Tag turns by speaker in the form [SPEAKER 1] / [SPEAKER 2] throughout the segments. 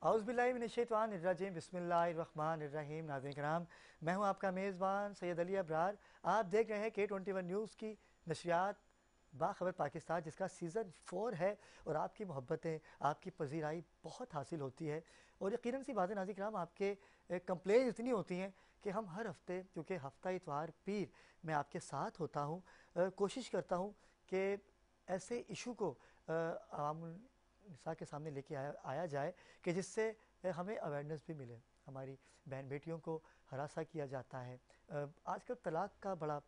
[SPEAKER 1] اعوذ باللہ من الشیطان الرجیم بسم اللہ الرحمن الرحیم۔ ناظرین کرام، میں ہوں آپ کا میزبان سید علی ابرار۔ آپ دیکھ رہے ہیں K21 نیوز کی نشریات باخبر پاکستان، جس کا سیزن 4 ہے، اور آپ کی محبتیں، آپ کی پذیرائی بہت حاصل ہوتی ہے، اور یقیناً سی بات ہے ناظرین کرام، آپ کے کمپلین اتنی ہوتی ہیں کہ ہم ہر ہفتے، کیونکہ ہفتہ اتوار پیر میں آپ کے ساتھ ہوتا ہوں، کوشش کرتا ہوں کہ ایسے ایشو کو عوام نساء کے سامنے لے کے آیا جائے کہ جس سے ہمیں اویئرنیس بھی ملے۔ ہماری بہن بیٹیوں کو ہراساں کیا جاتا ہے۔ آج کل طلاق کا بڑا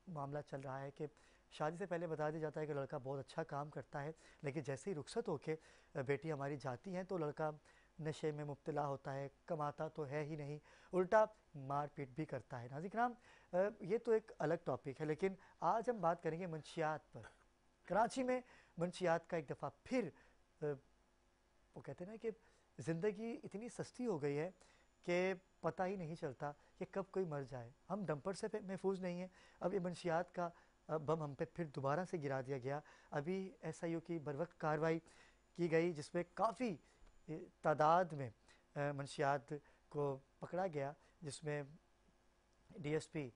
[SPEAKER 1] معاملہ چل رہا ہے کہ شادی سے پہلے بتا دیا جاتا ہے کہ لڑکا بہت اچھا کام کرتا ہے، لیکن جیسے ہی رخصت ہو کے بیٹی ہماری جاتی ہیں تو لڑکا نشے میں مبتلا ہوتا ہے، کماتا تو ہے ہی نہیں، الٹا مار پیٹ بھی کرتا ہے۔ ناظرین کرام، یہ تو ایک الگ ٹاپک ہے، لیکن آج ہم بات کریں گے منشیات پر۔ کراچی میں منشیات کا ایک دفعہ پھر وہ کہتے ہیں نا کہ زندگی اتنی سستی ہو گئی ہے کہ پتہ ہی نہیں چلتا کہ کب کوئی مر جائے۔ ہم ڈمپر سے محفوظ نہیں ہیں، اب یہ منشیات کا بم ہم پہ پھر دوبارہ سے گرا دیا گیا۔ ابھی SIO کی بروقت کارروائی کی گئی، جس میں کافی تعداد میں منشیات کو پکڑا گیا، جس میں DSP،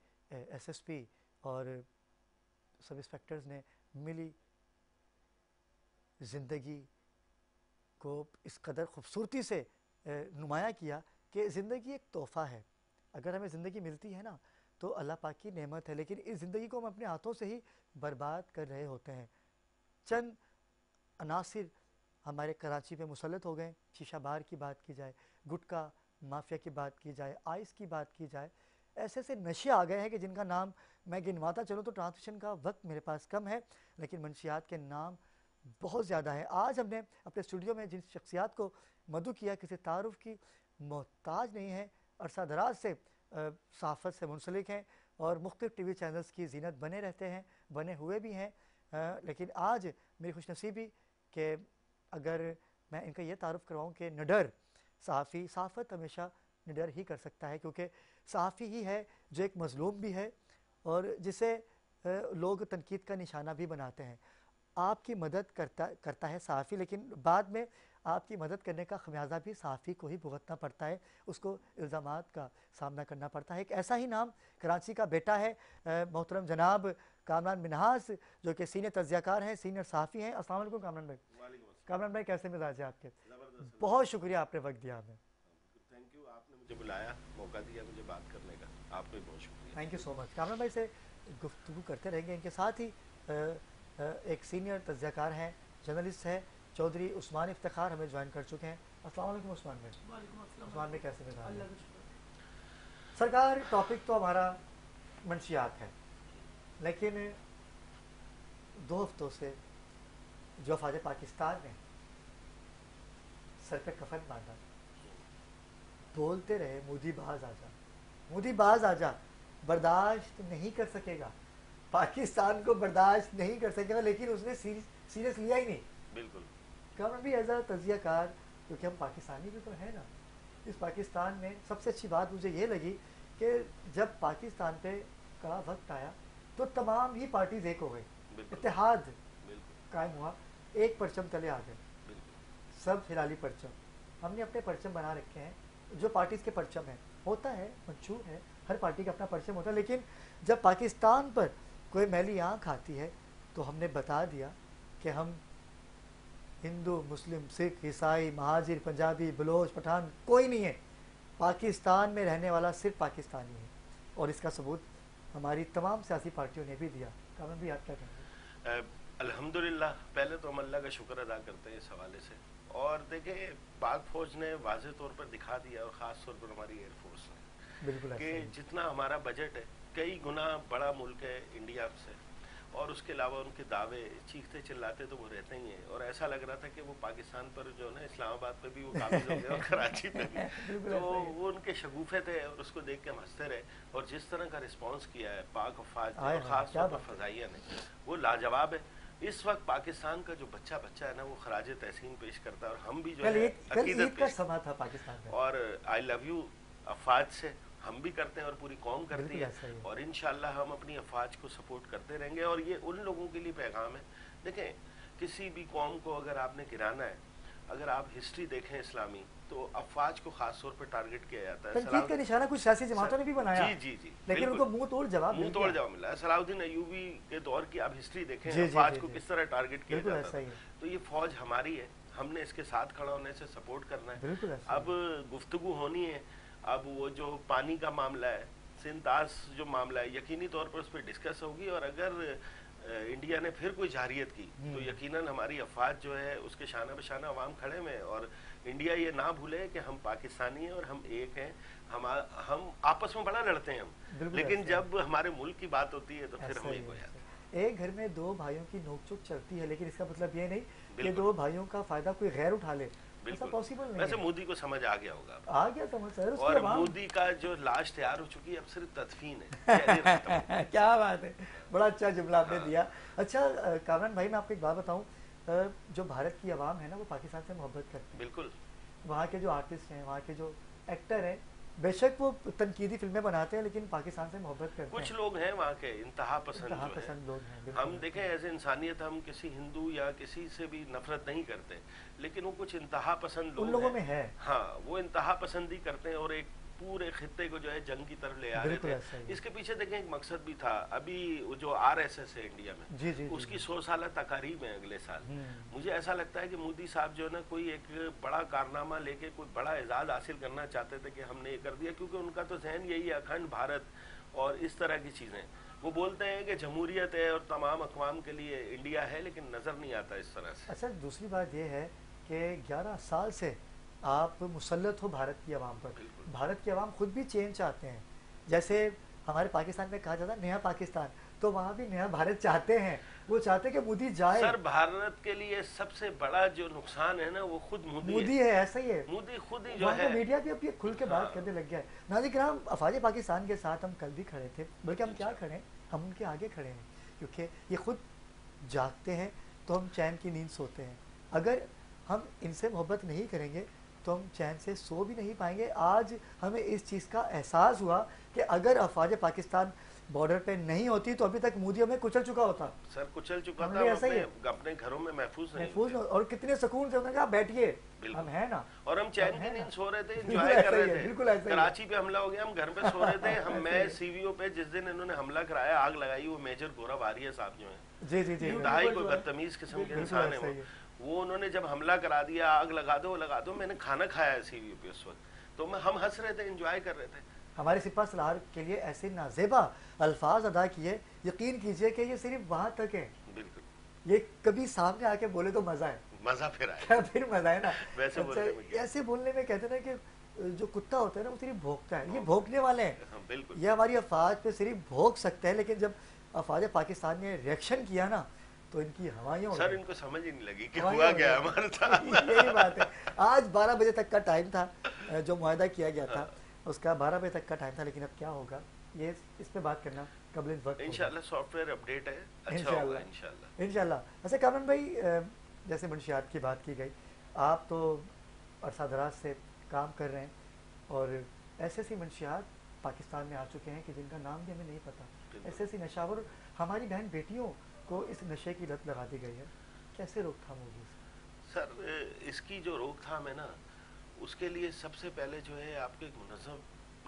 [SPEAKER 1] SSP اور سب انسپیکٹرز نے ملی زندگی کو اس قدر خوبصورتی سے نمایاں کیا کہ زندگی ایک تحفہ ہے۔ اگر ہمیں زندگی ملتی ہے نا تو اللہ پاک کی نعمت ہے، لیکن اس زندگی کو ہم اپنے ہاتھوں سے ہی برباد کر رہے ہوتے ہیں۔ چند عناصر ہمارے کراچی پہ مسلط ہو گئے، شیشہ بار کی بات کی جائے، گٹکا مافیا کی بات کی جائے، آئس کی بات کی جائے، ایسے ایسے نشے آ گئے ہیں کہ جن کا نام میں گنواتا چلوں تو ٹرانسمیشن کا وقت میرے پاس کم ہے، لیکن منشیات کے نام بہت زیادہ ہیں۔ آج ہم نے اپنے اسٹوڈیو میں جن شخصیات کو مدعو کیا، کسی تعارف کی محتاج نہیں ہے، عرصہ دراز سے صحافت سے منسلک ہیں اور مختلف TV چینلز کی زینت بنے رہتے ہیں، بنے ہوئے بھی ہیں، لیکن آج میری خوش نصیبی کہ اگر میں ان کا یہ تعارف کرواؤں کہ نڈر صحافی، صحافت ہمیشہ نڈر ہی کر سکتا ہے، کیونکہ صحافی ہی ہے جو ایک مظلوم بھی ہے اور جسے لوگ تنقید کا نشانہ بھی بناتے ہیں۔ آپ کی مدد کرتا ہے صحافی، لیکن بعد میں آپ کی مدد کرنے کا خمیازہ بھی صحافی کو ہی بھگتنا پڑتا ہے، اس کو الزامات کا سامنا کرنا پڑتا ہے۔ ایک ایسا ہی نام کراچی کا بیٹا ہے، محترم جناب کامران منہاس، جو کہ سینئر تجزیہ کار ہیں، سینئر صحافی ہیں۔ السلام علیکم کامران بھائی۔ کامران بھائی، کیسے مزاج ہے آپ کے؟ بہت شکریہ آپ نے وقت دیا ہمیں۔
[SPEAKER 2] تھینک یو، آپ نے مجھے بلایا، موقع دیا مجھے بات کرنے کا، آپ کو بہت شکریہ۔
[SPEAKER 1] تھینک یو سو مچ۔ کامران بھائی سے گفتگو کرتے رہیں گے، ان کے ساتھ ہی ایک سینئر تجزیہ کار ہیں، جرنلسٹ ہیں، چودھری عثمان افتخار ہمیں جوائن کر چکے ہیں۔ السلام علیکم عثمان بھائی۔
[SPEAKER 3] وعلیکم السلام۔
[SPEAKER 1] عثمان بھائی کیسے مزاج
[SPEAKER 3] اللہ
[SPEAKER 1] ہیں؟
[SPEAKER 3] کا شکر۔
[SPEAKER 1] سرکار، ٹاپک تو ہمارا منشیات ہے، لیکن 2 ہفتوں سے جو افواج پاکستان نے سر پہ کفن باندھا، بولتے رہے مودی باز آ جا، مودی باز آ جا، برداشت نہیں کر سکے گا، پاکستان کو برداشت نہیں کر سکے گا، لیکن اس نے سیریس لیا ہی نہیں۔
[SPEAKER 2] بالکل
[SPEAKER 1] کامران بھی ایز اے تجزیہ کار، کیونکہ ہم پاکستانی بھی تو ہیں نا، اس پاکستان میں سب سے اچھی بات مجھے یہ لگی کہ جب پاکستان پہ کا وقت آیا تو تمام ہی پارٹیز ایک ہو گئی، اتحاد
[SPEAKER 2] بالکل
[SPEAKER 1] قائم ہوا، ایک پرچم تلے آ گئے،
[SPEAKER 2] بالکل
[SPEAKER 1] سب ہلالی پرچم۔ ہم نے اپنے پرچم بنا رکھے ہیں، جو پارٹیز کے پرچم ہیں، ہوتا ہے منشور ہے، ہر پارٹی کا اپنا پرچم ہوتا ہے، لیکن جب پاکستان پر کوئی میلی آنکھ آتی ہے تو ہم نے بتا دیا کہ ہم ہندو، مسلم، سکھ، عیسائی، مہاجر، پنجابی، بلوچ، پٹھان کوئی نہیں ہے، پاکستان میں رہنے والا صرف پاکستانی ہے، اور اس کا ثبوت ہماری تمام سیاسی پارٹیوں نے بھی دیا۔ کامران بھی آپ کیا کہیں گے؟
[SPEAKER 2] الحمدللہ، پہلے تو ہم اللہ کا شکر ادا کرتے ہیں اس حوالے سے، اور دیکھیں پاک فوج نے واضح طور پر دکھا دیا، اور خاص طور پر ہماری ایئر فورس نے،
[SPEAKER 1] بالکل ایسا
[SPEAKER 2] کہ
[SPEAKER 1] ہی۔
[SPEAKER 2] جتنا ہمارا بجٹ ہے کئی گنا بڑا ملک ہے انڈیا سے، اور اس کے علاوہ ان کے دعوے چیختے چلاتے تو وہ رہتے ہی ہیں، اور ایسا لگ رہا تھا کہ وہ پاکستان پر جو ہے نا اسلام آباد پہ بھی وہ قابض ہو گئے اور کراچی پہ بھی،
[SPEAKER 1] بالکل
[SPEAKER 2] تو
[SPEAKER 1] ایسا ہی ہے۔
[SPEAKER 2] وہ ان کے شگوفے تھے، اور اس کو دیکھ کے ہم ہنستے رہے، اور جس طرح کا رسپانس کیا ہے پاک افواج نے
[SPEAKER 1] آئے
[SPEAKER 2] اور
[SPEAKER 1] ہائے،
[SPEAKER 2] خاص
[SPEAKER 1] کیا
[SPEAKER 2] طور پر
[SPEAKER 1] بات ہے۔
[SPEAKER 2] فضائیہ نے، وہ لاجواب ہے۔ اس وقت پاکستان کا جو بچہ ہے نا، وہ خراج تحسین پیش کرتا ہے، اور ہم بھی جو
[SPEAKER 1] کل
[SPEAKER 2] ہے
[SPEAKER 1] کل
[SPEAKER 2] عقیدت
[SPEAKER 1] عید کا
[SPEAKER 2] پیش
[SPEAKER 1] سما تھا پاکستان میں۔
[SPEAKER 2] اور آئی لو یو افواج سے ہم بھی کرتے ہیں اور پوری قوم کرتی
[SPEAKER 1] بالکل
[SPEAKER 2] ہے،
[SPEAKER 1] ایسا ہی ہے۔
[SPEAKER 2] اور انشاءاللہ ہم اپنی افواج کو سپورٹ کرتے رہیں گے، اور یہ ان لوگوں کے لیے پیغام ہے۔ دیکھیں، کسی بھی قوم کو اگر آپ نے گرانا ہے، अगर आप हिस्ट्री देखें इस्लामी तो अफवाज को खास तौर पर टारगेट किया जाता है।
[SPEAKER 1] तनकीद का निशाना कुछ सियासी जमातों ने भी बनाया,
[SPEAKER 2] जी जी जी,
[SPEAKER 1] लेकिन उनको मुंह तोड़ जवाब
[SPEAKER 2] मिला है। सलाउद्दीन अय्यूबी के दौर की आप हिस्ट्री देखें, अफवाज को किस तरह टारगेट किया जाता है। तो ये फौज हमारी है, हमने इसके साथ खड़ा होने से सपोर्ट करना है। अब गुफ्तगू होनी है। अब वो जो पानी का मामला है, सिंतास जो मामला है, यकीनी तौर पर उस पर डिस्कस होगी, और अगर इंडिया ने फिर कोई जारियत की तो यकीनन हमारी अफवाज जो है उसके शाना बशाना अवाम खड़े में। और इंडिया ये ना भूले कि हम पाकिस्तानी हैं और हम एक हैं। हम आपस में बड़ा लड़ते हैं हम, लेकिन जब हमारे मुल्क की बात होती है तो फिर हम एक हो जाते हैं।
[SPEAKER 1] एक घर में दो भाइयों की नोकझोंक चलती है, लेकिन इसका मतलब ये नहीं कि दो भाइयों का फायदा कोई गैर उठा ले, ऐसा पॉसिबल नहीं है।
[SPEAKER 2] वैसे मोदी को समझ आ गया होगा,
[SPEAKER 1] आ गया समझ सर।
[SPEAKER 2] और मोदी का जो लाश तैयार हो चुकी है, अब सिर्फ तदफीन है।
[SPEAKER 1] क्या बात है, बड़ा अच्छा जुमला आपने दिया। अच्छा कामरान भाई, मैं आपको एक बात बताऊं, जो भारत की आवाम है ना, वो पाकिस्तान से मोहब्बत करते हैं।
[SPEAKER 2] बिल्कुल।
[SPEAKER 1] वहाँ के जो आर्टिस्ट हैं, वहाँ के जो एक्टर हैं, बेशक वो तनकीदी फिल्में बनाते हैं, लेकिन पाकिस्तान से मोहब्बत करते हैं।
[SPEAKER 2] कुछ लोग हैं वहाँ के इंतहा पसंद
[SPEAKER 1] लोग हैं।
[SPEAKER 2] हम देखें एज इंसानियत हम किसी हिंदू या किसी से भी नफरत नहीं करते, लेकिन वो कुछ इंतहा पसंद लोग
[SPEAKER 1] उन लोगों में है।
[SPEAKER 2] हाँ, वो इंतहा पसंदी करते हैं और एक पूरे खित्ते को जो है जंग की तरफ ले आ रहे थे। इसके पीछे देखें एक मकसद भी था। अभी जो RSS है इंडिया में,
[SPEAKER 1] जी,
[SPEAKER 2] उसकी 100 साल तकारीब है अगले साल। मुझे ऐसा लगता है कि मोदी साहब जो है ना, कोई एक बड़ा कारनामा लेके कोई बड़ा एजाज हासिल करना चाहते थे कि हमने ये कर दिया, क्योंकि उनका तो जहन यही है अखंड भारत और इस तरह की चीजें। वो बोलते हैं कि जमहूरियत है और तमाम अक़वाम के लिए इंडिया है, लेकिन नजर नहीं आता इस तरह से।
[SPEAKER 1] अच्छा, दूसरी बात ये है कि 11 साल से आप मुसल्लत हो भारत की आवाम पर। भारत की आवाम खुद भी चेंज चाहते हैं। जैसे हमारे पाकिस्तान में कहा जाता है नया पाकिस्तान, तो वहाँ भी नया भारत चाहते हैं। वो चाहते हैं कि मोदी जाए।
[SPEAKER 2] सर, भारत के लिए सबसे बड़ा जो नुकसान है ना, वो खुद मोदी
[SPEAKER 1] है। ऐसा ही है,
[SPEAKER 2] मोदी खुद ही जो है।
[SPEAKER 1] मीडिया भी अब ये खुल के बात करने लग गया है। नाज़रीन किराम, अफवाज पाकिस्तान के साथ हम कल भी खड़े थे, बल्कि हम क्या खड़े हैं, हम उनके आगे खड़े हैं, क्योंकि ये खुद जागते हैं तो हम चैन की नींद सोते हैं। अगर हम इनसे मोहब्बत नहीं करेंगे तो हम चैन से सो भी नहीं पाएंगे। आज हमें इस चीज़ का एहसास हुआ कि अगर अफवाज पाकिस्तान बॉर्डर पे नहीं होती तो अभी तक मोदी हमें कुचल चुका होता।
[SPEAKER 2] सर, कुचल चुका था।
[SPEAKER 1] ऐसा ही
[SPEAKER 2] अपने घरों में महफूज
[SPEAKER 1] और कितने सुकून से उन्होंने कहा बैठिए, हम है ना,
[SPEAKER 2] और हम चैन की नींद सो रहे थे, एंजॉय कर रहे थे।
[SPEAKER 1] बिल्कुल ऐसा ही।
[SPEAKER 2] कराची पे हमला हो गया, हम घर पे सो रहे थे। मैं CVO पे जिस दिन इन्होंने हमला कराया, आग लगाई, वो मेजर गौरव आर्य साहब जो है,
[SPEAKER 1] जी जी जी,
[SPEAKER 2] कोई बदतमीज किस्म के इंसान है वो उन्होंने जब हमला करा दिया, आग लगा दो। मैंने खाना खाया है CVO पे उस वक्त, तो हम हंस रहे थे, एंजॉय कर रहे थे।
[SPEAKER 1] हमारे सिपा सलार के लिए ऐसे नाजेबा अल्फाज अदा किए, यकीन कीजिए कि ये सिर्फ वहाँ तक है।
[SPEAKER 2] बिल्कुल,
[SPEAKER 1] ये कभी सामने आके बोले तो मजा है,
[SPEAKER 2] मजा फिर आए।
[SPEAKER 1] फिर मजा है ना।
[SPEAKER 2] वैसे
[SPEAKER 1] ऐसे बोलने में कहते हैं कि जो कुत्ता होता है ना, वो सिर्फ भौंकता है, ये भौंकने वाले हैं।
[SPEAKER 2] बिल्कुल,
[SPEAKER 1] ये हमारी अफवाज पे सिर्फ भौंक सकते हैं, लेकिन जब अफवाज पाकिस्तान ने रिएक्शन किया ना, तो इनकी हवाइयों,
[SPEAKER 2] सर इनको समझ ही नहीं लगी कि हुआ क्या हमारे साथ।
[SPEAKER 1] यही बात है। आज 12 बजे तक का टाइम था, जो मुआहदा किया गया था उसका 12 बजे तक का टाइम था, लेकिन अब क्या होगा ये इस पे बात करना कबल वक्त।
[SPEAKER 2] इंशाल्लाह सॉफ्टवेयर अपडेट है, अच्छा होगा
[SPEAKER 1] इंशाल्लाह। अच्छा कामरान भाई, जैसे मंशियात की बात की गई, आप तो अरसा दराज से काम कर रहे हैं और ऐसे मंशियात पाकिस्तान में आ चुके हैं कि जिनका नाम भी हमें नहीं पता। ऐसे नशावर हमारी बहन बेटियों को इस नशे की लत लगा दी गई है, कैसे रोकथाम होगी?
[SPEAKER 2] सर, इसकी जो रोकथाम है ना, उसके लिए सबसे पहले जो है आपको एक मुनज़्ज़म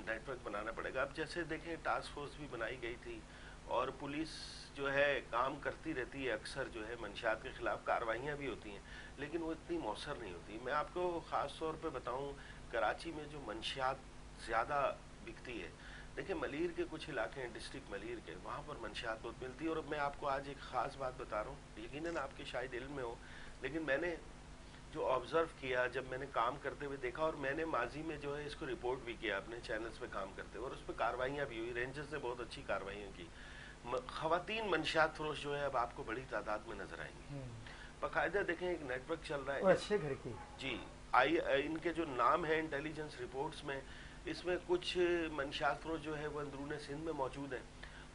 [SPEAKER 2] नेटवर्क बनाना पड़ेगा। अब जैसे देखें, टास्क फोर्स भी बनाई गई थी और पुलिस जो है काम करती रहती है, अक्सर जो है मंशियात के खिलाफ कार्रवाइयाँ भी होती हैं, लेकिन वो इतनी मौसर नहीं होती। मैं आपको ख़ास तौर पे बताऊं, कराची में जो मंशियात ज़्यादा बिकती है, देखिए मलीर के कुछ इलाके हैं, डिस्ट्रिक्ट मलीर के, वहाँ पर मंशियात बहुत मिलती है। और मैं आपको आज एक ख़ास बात बता रहा हूँ, यकीनन आपके शायद इल्म में हो, लेकिन मैंने जो ऑब्जर्व किया, जब मैंने काम करते हुए देखा, और मैंने माजी में जो है इसको रिपोर्ट भी किया अपने चैनल्स पे काम करते हुए, और उस पर कार्रवाइयाँ भी हुई, रेंजर्स ने बहुत अच्छी कार्रवाइयाँ की। ख़वातीन मंशियात फरोश जो है अब आपको बड़ी तादाद में नजर आएंगी। बाकायदा देखें एक नेटवर्क चल रहा है
[SPEAKER 1] अच्छे घर की
[SPEAKER 2] जी। इनके जो नाम है इंटेलिजेंस रिपोर्ट्स में, इसमें कुछ मंशियात फरोश जो है वो अंदरूने सिंध में मौजूद हैं,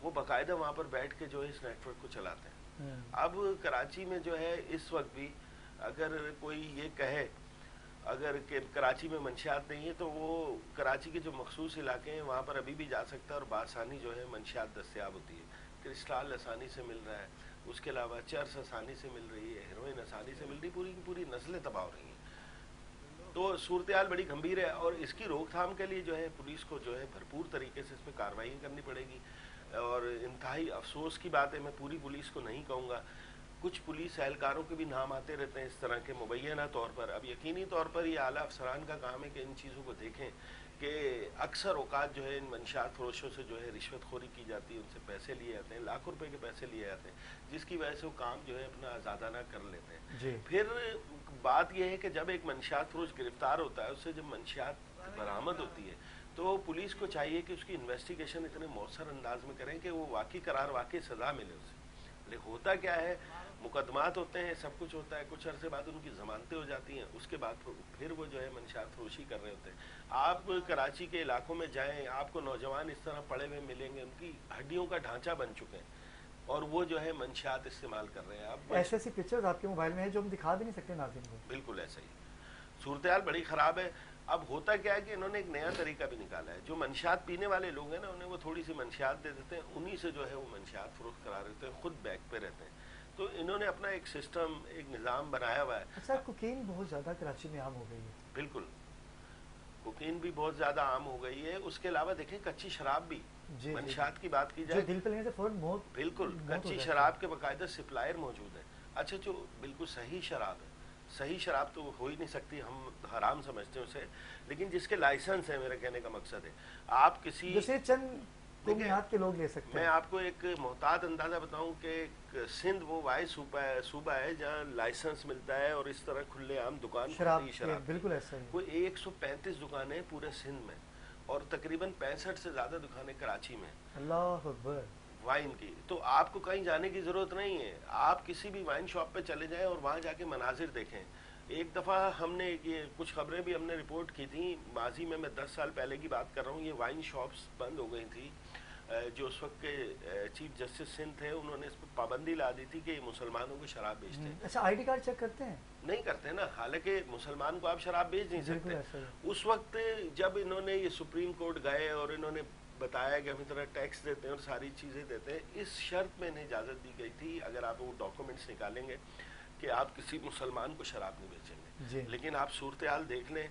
[SPEAKER 2] वो बाकायदा वहाँ पर बैठ के जो है इस नेटवर्क को चलाते हैं। अब कराची में जो है इस वक्त भी अगर कोई ये कहे अगर कि कराची में मंशियात नहीं है, तो वो कराची के जो मखसूस इलाके हैं वहाँ पर अभी भी जा सकता है और बासानी जो है मंशियात दस्तयाब होती है। क्रिस्टल आसानी से मिल रहा है, उसके अलावा चर्स आसानी से मिल रही है, हेरोइन आसानी से मिल रही, पूरी की पूरी नस्लें तबाह हो रही हैं। تو صورتحال بڑی گंभीर ہے اور اس کی روک تھام کے لیے جو ہے پولیس کو جو ہے بھرپور طریقے سے اس پہ کارروائی کرنی پڑے گی. اور انتہائی افسوس کی بات ہے, میں پوری پولیس کو نہیں کہوں گا, کچھ پولیس اہلکاروں کے بھی نام آتے رہتے ہیں اس طرح کے مبینہ طور پر. اب یقینی طور پر یہ اعلیٰ افسران کا کام ہے کہ ان چیزوں کو دیکھیں کہ اکثر اوقات جو ہے ان منشیات فروشوں سے جو ہے رشوت خوری کی جاتی ہے, ان سے پیسے لیے جاتے ہیں, لاکھوں روپے کے پیسے لیے جاتے ہیں, جس کی وجہ سے وہ کام جو ہے اپنا آزادانہ کر لیتے ہیں.
[SPEAKER 1] جی.
[SPEAKER 2] پھر بات یہ ہے کہ جب ایک منشیات فروش گرفتار ہوتا ہے, اس سے جب منشیات برآمد ہوتی ہے تو پولیس کو چاہیے کہ اس کی انویسٹیگیشن اتنے مؤثر انداز میں کریں کہ وہ واقعی قرار واقعی سزا ملے اسے. لیکن ہوتا کیا ہے, مقدمات ہوتے ہیں, سب کچھ ہوتا ہے, کچھ عرصے بعد ان کی ضمانتیں ہو جاتی ہیں, اس کے بعد پھر وہ جو ہے منشیات فروشی کر رہے ہوتے ہیں. آپ کراچی کے علاقوں میں جائیں, آپ کو نوجوان اس طرح پڑے ہوئے ملیں گے, ان کی ہڈیوں کا ڈھانچہ بن چکے ہیں اور وہ جو ہے منشیات استعمال کر رہے ہیں. اب
[SPEAKER 1] ایسے ایسی پکچرز آپ کے موبائل میں ہیں جو ہم دکھا بھی نہیں سکتے ناظرین کو.
[SPEAKER 2] بالکل ایسا ہی صورتحال بڑی خراب ہے. اب ہوتا کیا ہے کہ انہوں نے ایک نیا طریقہ بھی نکالا ہے. جو منشیات پینے والے لوگ ہیں نا, انہیں وہ تھوڑی سی منشیات دے دیتے ہیں, انہی سے جو ہے وہ منشیات فروخت کرا رہے ہوتے ہیں, خود بیک پہ رہتے ہیں. تو انہوں نے اپنا ایک سسٹم, ایک نظام بنایا ہوا ہے.
[SPEAKER 1] اچھا, کوکین بہت زیادہ کراچی میں عام ہو گئی ہے.
[SPEAKER 2] بالکل, کوکین بھی بہت زیادہ عام ہو گئی ہے. اس کے علاوہ دیکھیں کچی شراب بھی, منشیات کی بات کی جائے,
[SPEAKER 1] دل پہ لینے سے فوراً موت.
[SPEAKER 2] بالکل, کچی شراب کے باقاعدہ سپلائر موجود ہیں. اچھا, جو بالکل صحیح شراب ہے, صحیح شراب تو ہو ہی نہیں سکتی, ہم حرام سمجھتے ہیں اسے, لیکن جس کے لائسنس ہے, میرے کہنے کا مقصد ہے, آپ کسی
[SPEAKER 1] جیسے چند قومیات کے لوگ لے سکتے ہیں.
[SPEAKER 2] میں آپ کو ایک محتاط اندازہ بتاؤں کہ سندھ وہ واحد صوبہ ہے جہاں لائسنس ملتا ہے اور اس طرح کھلے عام دکان
[SPEAKER 1] شراب بالکل ایسا ہی.
[SPEAKER 2] وہ 135 دکانیں پورے سندھ میں اور تقریباً 65 سے زیادہ دکانیں کراچی میں.
[SPEAKER 1] اللہ اکبر.
[SPEAKER 2] وائن کی تو آپ کو کہیں جانے کی ضرورت نہیں ہے, آپ کسی بھی وائن شاپ پہ چلے جائیں اور وہاں جا کے مناظر دیکھیں. ایک دفعہ ہم نے یہ کچھ خبریں بھی ہم نے رپورٹ کی تھیں ماضی میں 10 سال پہلے کی بات کر رہا ہوں. یہ وائن شاپس بند ہو گئی تھی. جو اس وقت کے چیف جسٹس سندھ تھے, انہوں نے اس پر پابندی لا دی تھی کہ یہ مسلمانوں کو شراب بیچتے ہیں.
[SPEAKER 1] اچھا, آئی ڈی کارڈ چیک کرتے ہیں؟
[SPEAKER 2] نہیں کرتے نا, حالانکہ مسلمان کو آپ شراب بیچ نہیں سکتے. اس وقت جب انہوں نے یہ سپریم کورٹ گئے اور انہوں نے بتایا کہ ہم اتنا ٹیکس دیتے ہیں اور ساری چیزیں دیتے ہیں, اس شرط میں انہیں اجازت دی گئی تھی, اگر آپ وہ ڈاکومنٹس نکالیں گے, کہ آپ کسی مسلمان کو شراب نہیں بیچیں گے. لیکن آپ صورتحال دیکھ لیں,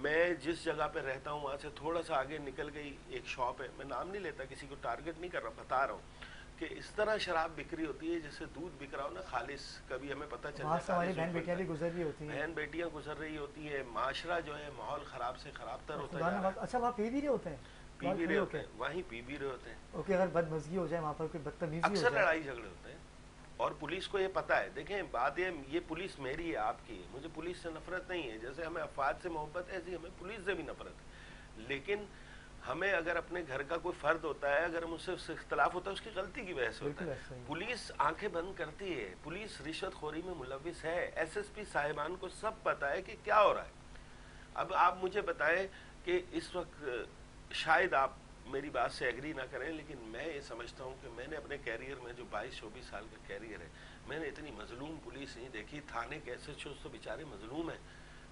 [SPEAKER 2] میں جس جگہ پہ رہتا ہوں وہاں سے تھوڑا سا آگے نکل گئی ایک شاپ ہے, میں نام نہیں لیتا, کسی کو ٹارگٹ نہیں کر رہا, بتا رہا ہوں کہ اس طرح شراب بکری ہوتی ہے جیسے دودھ بک رہا ہو نا خالص. کبھی ہمیں پتہ چلتا ہے
[SPEAKER 1] ہماری بہن بیٹیاں بھی گزر رہی ہوتی ہیں,
[SPEAKER 2] بہن بیٹیاں گزر رہی ہوتی ہیں, معاشرہ جو ہے ماحول خراب سے خراب تر ہوتا ہے.
[SPEAKER 1] اچھا, وہاں پی بھی رہے ہوتے ہیں؟
[SPEAKER 2] پی بھی رہے ہوتے ہیں, وہیں پی بھی رہے ہوتے ہیں.
[SPEAKER 1] اوکے, اگر بدمزگی ہو جائے وہاں پر, کوئی بدتمیزی ہو جائے,
[SPEAKER 2] اکثر لڑائی جھگڑے ہوتے ہیں اور پولیس کو یہ پتہ ہے. دیکھیں بات یہ پولیس میری ہے, آپ کی ہے. مجھے پولیس سے نفرت نہیں ہے, جیسے ہمیں افراد سے محبت ہے ایسی ہمیں پولیس سے بھی نفرت ہے. لیکن ہمیں اگر اپنے گھر کا کوئی فرد ہوتا ہے, اگر مجھ سے اختلاف ہوتا ہے, اس کی غلطی کی وجہ سے ہوتا ہے. پولیس آنکھیں بند کرتی ہے, پولیس رشوت خوری میں ملوث ہے. ایس ایس پی صاحبان کو سب پتہ ہے کہ کیا ہو رہا ہے. اب آپ مجھے بتائیں کہ اس وقت شاید آپ میری بات سے ایگری نہ کریں, لیکن میں یہ سمجھتا ہوں کہ میں نے اپنے کیریئر میں جو 22-24 سال کا کیریئر ہے, میں نے اتنی مظلوم پولیس نہیں دیکھی. تھانے کے ایس ایچ اوز تو بیچارے مظلوم ہیں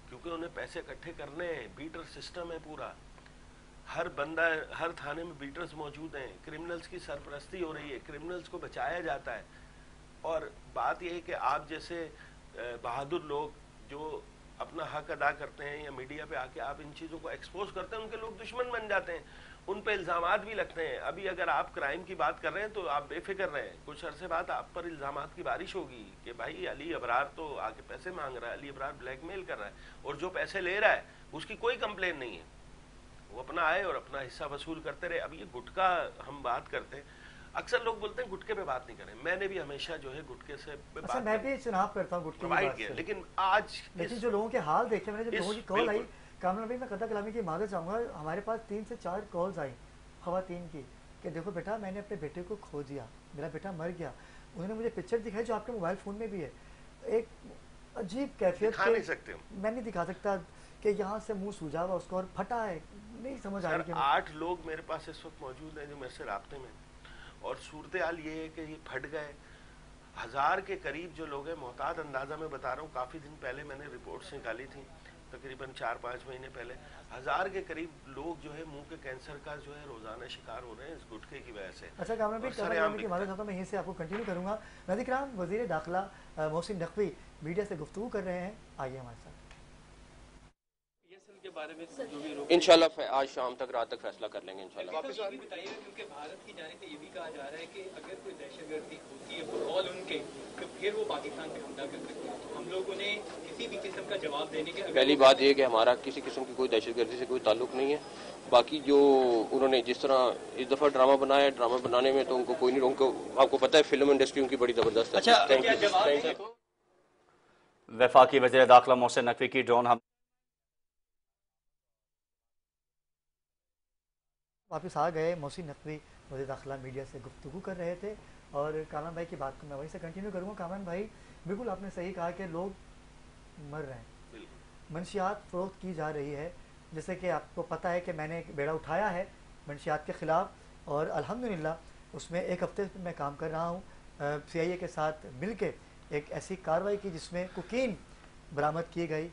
[SPEAKER 2] کیونکہ انہیں پیسے اکٹھے کرنے ہیں. بیٹر سسٹم ہے پورا, ہر بندہ, ہر تھانے میں بیٹرز موجود ہیں. کرمنلز کی سرپرستی ہو رہی ہے, کرمنلز کو بچایا جاتا ہے. اور بات یہ ہے کہ آپ جیسے بہادر لوگ جو اپنا حق ادا کرتے ہیں یا میڈیا پہ آ کے آپ ان چیزوں کو ایکسپوز کرتے ہیں, ان کے لوگ دشمن بن جاتے ہیں, ان پہ الزامات بھی لگتے ہیں. ابھی اگر آپ کرائم کی بات کر رہے ہیں تو آپ بے فکر رہیں, کچھ عرصے بعد آپ پر الزامات کی بارش ہوگی کہ بھائی علی ابرار تو آ کے پیسے مانگ رہا ہے, علی ابرار بلیک میل کر رہا ہے, اور جو پیسے لے رہا ہے اس کی کوئی کمپلین نہیں ہے, وہ اپنا آئے اور اپنا حصہ وصول کرتے رہے. اب یہ گٹکا ہم بات کرتے ہیں, اکثر لوگ بولتے ہیں گٹکے پہ بات نہیں کریں. میں نے بھی ہمیشہ جو ہے گٹکے سے
[SPEAKER 1] اچھا, میں بھی چناب کرتا ہوں گٹکے کی بات سے,
[SPEAKER 2] لیکن آج
[SPEAKER 1] جو لوگوں کے حال دیکھے, میں نے جب لوگوں کی کال آئی, کامران بھائی میں قطع کلامی کی معذرت چاہوں گا, ہمارے پاس 3 سے 4 کالز آئی خواتین کی کہ دیکھو بیٹا میں نے اپنے بیٹے کو کھو دیا, میرا بیٹا مر گیا. انہوں نے مجھے پکچر دکھائی جو آپ کے موبائل فون میں بھی ہے, ایک عجیب کیفیت, میں نہیں دکھا سکتا کہ یہاں سے منہ سوجا ہوا اس کو اور پھٹا ہے, نہیں سمجھ آ رہی.
[SPEAKER 2] 8 لوگ میرے پاس اس وقت موجود ہیں جو میرے سے رابطے میں, اور صورتحال یہ ہے کہ یہ پھٹ گئے. 1000 کے قریب جو لوگ ہیں, محتاط اندازہ میں بتا رہا ہوں, کافی دن پہلے میں نے رپورٹس نکالی تھیں, تقریباً 4-5 مہینے پہلے, 1000 کے قریب لوگ جو ہے منہ کے کینسر کا جو ہے روزانہ شکار ہو رہے ہیں اس گٹکے کی وجہ سے.
[SPEAKER 1] اچھا کامران بھائی, کی معذرت چاہتا ہوں, میں یہیں سے آپ کو کنٹینیو کروں گا. ناظرین کرام, وزیر داخلہ محسن نقوی میڈیا سے گفتگو کر رہے ہیں, آئیے ہمارے ساتھ.
[SPEAKER 3] بارے میں جو بھی
[SPEAKER 4] انشاءاللہ آج شام تک رات تک فیصلہ کر لیں گے انشاءاللہ.
[SPEAKER 3] واپس بتائیے کیونکہ بھارت کی جانب سے یہ بھی کہا جا رہا ہے کہ اگر کوئی دہشت گردی ہوتی ہے بقول ان کے تو پھر وہ پاکستان پہ حملہ کر سکتے ہیں. ہم لوگوں نے کسی بھی قسم کا جواب دینے کے
[SPEAKER 4] پہلی بات یہ کہ ہمارا کسی قسم کی کوئی دہشت گردی سے کوئی تعلق نہیں ہے. باقی جو انہوں نے جس طرح اس دفعہ ڈرامہ بنایا ہے, ڈرامہ بنانے میں تو ان کو کوئی نہیں, ان کو آپ کو پتہ ہے فلم انڈسٹری ان کی بڑی زبردست ہے.
[SPEAKER 3] اچھا
[SPEAKER 5] وفاقی وزیر داخلہ محسن نقوی کی ڈرون ہم
[SPEAKER 1] واپس آ گئے. محسن نقوی وزیر داخلہ میڈیا سے گفتگو کر رہے تھے اور کامران بھائی کی بات کو میں وہیں سے کنٹینیو کروں گا. کامران بھائی بالکل آپ نے صحیح کہا کہ لوگ مر رہے ہیں, منشیات فروخت کی جا رہی ہے. جیسے کہ آپ کو پتہ ہے کہ میں نے ایک بیڑا اٹھایا ہے منشیات کے خلاف اور الحمدللہ اس میں ایک ہفتے میں کام کر رہا ہوں. سی آئی اے کے ساتھ مل کے ایک ایسی کارروائی کی جس میں کوکین برآمد کی گئی.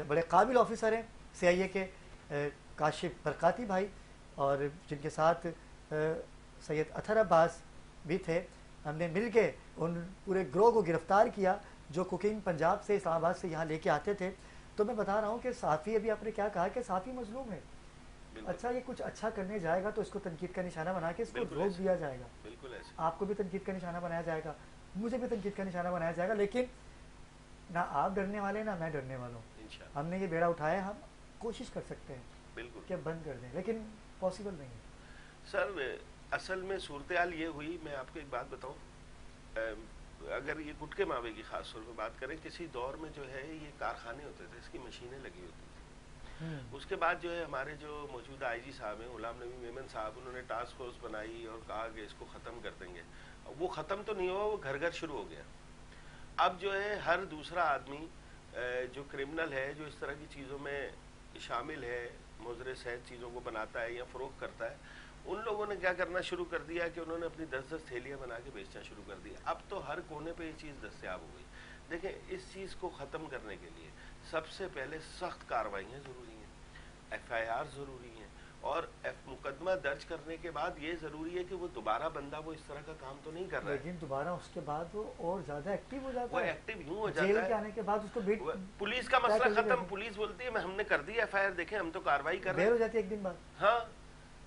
[SPEAKER 1] بڑے قابل آفیسر ہیں سی آئی اے کے, کاشف برکاتی بھائی, اور جن کے ساتھ سید اطہر عباس بھی تھے. ہم نے مل کے ان پورے گروہ کو گرفتار کیا جو کوکین پنجاب سے اسلام آباد سے یہاں لے کے آتے تھے. تو میں بتا رہا ہوں کہ صحافی, ابھی آپ نے کیا کہا کہ صحافی مظلوم ہے. اچھا یہ کچھ اچھا کرنے جائے گا تو اس کو تنقید کا نشانہ بنا کے اس کو روک دیا جائے گا.
[SPEAKER 2] بالکل ایسے
[SPEAKER 1] آپ کو بھی تنقید کا نشانہ بنایا جائے گا, مجھے بھی تنقید کا نشانہ بنایا جائے گا. لیکن نہ آپ ڈرنے والے نہ میں ڈرنے والا ہوں. ہم نے یہ بیڑا اٹھایا, ہم کوشش کر سکتے ہیں
[SPEAKER 2] بالکل
[SPEAKER 1] کہ بند کر دیں, لیکن پاسبل نہیں ہے.
[SPEAKER 2] سر اصل میں صورتحال یہ ہوئی, میں آپ کو ایک بات بتاؤں, اگر یہ گٹکے ماوے کی خاص طور پہ بات کریں, کسی دور میں جو ہے یہ کارخانے ہوتے تھے, اس کی مشینیں لگی ہوتی تھی. اس کے بعد جو ہے ہمارے جو موجودہ آئی جی صاحب ہیں غلام نبی میمن صاحب, انہوں نے ٹاسک فورس بنائی اور کہا کہ اس کو ختم کر دیں گے. وہ ختم تو نہیں ہوا, وہ گھر گھر شروع ہو گیا. اب جو ہے ہر دوسرا آدمی جو کرمنل ہے, جو اس طرح کی چیزوں میں شامل ہے, مضر صحت چیزوں کو بناتا ہے یا فروخت کرتا ہے, ان لوگوں نے کیا کرنا شروع کر دیا کہ انہوں نے اپنی 10-10 تھیلیاں بنا کے بیچنا شروع کر دیا. اب تو ہر کونے پہ یہ چیز دستیاب ہو گئی. دیکھیں اس چیز کو ختم کرنے کے لیے سب سے پہلے سخت کارروائیاں ضروری ہیں, ایف آئی آر ضروری ہیں, اور مقدمہ درج کرنے کے بعد یہ ضروری ہے کہ وہ دوبارہ بندہ وہ اس طرح کا کام تو نہیں کر رہا ہے.
[SPEAKER 1] لیکن دوبارہ اس کے بعد وہ اور زیادہ ایکٹیو ہو جاتا
[SPEAKER 2] وہ
[SPEAKER 1] ہے.
[SPEAKER 2] ایکٹیو یوں ہو
[SPEAKER 1] جیل
[SPEAKER 2] جاتا
[SPEAKER 1] کے آنے کے بعد اس کو بیٹ
[SPEAKER 2] پولیس کا مسئلہ ختم, پولیس بولتی ہے ہم نے کر دی ایف آئی آر, دیکھیں ہم تو کارروائی کر رہے ہیں,
[SPEAKER 1] ہو جاتی ہے ایک دن بعد.
[SPEAKER 2] ہاں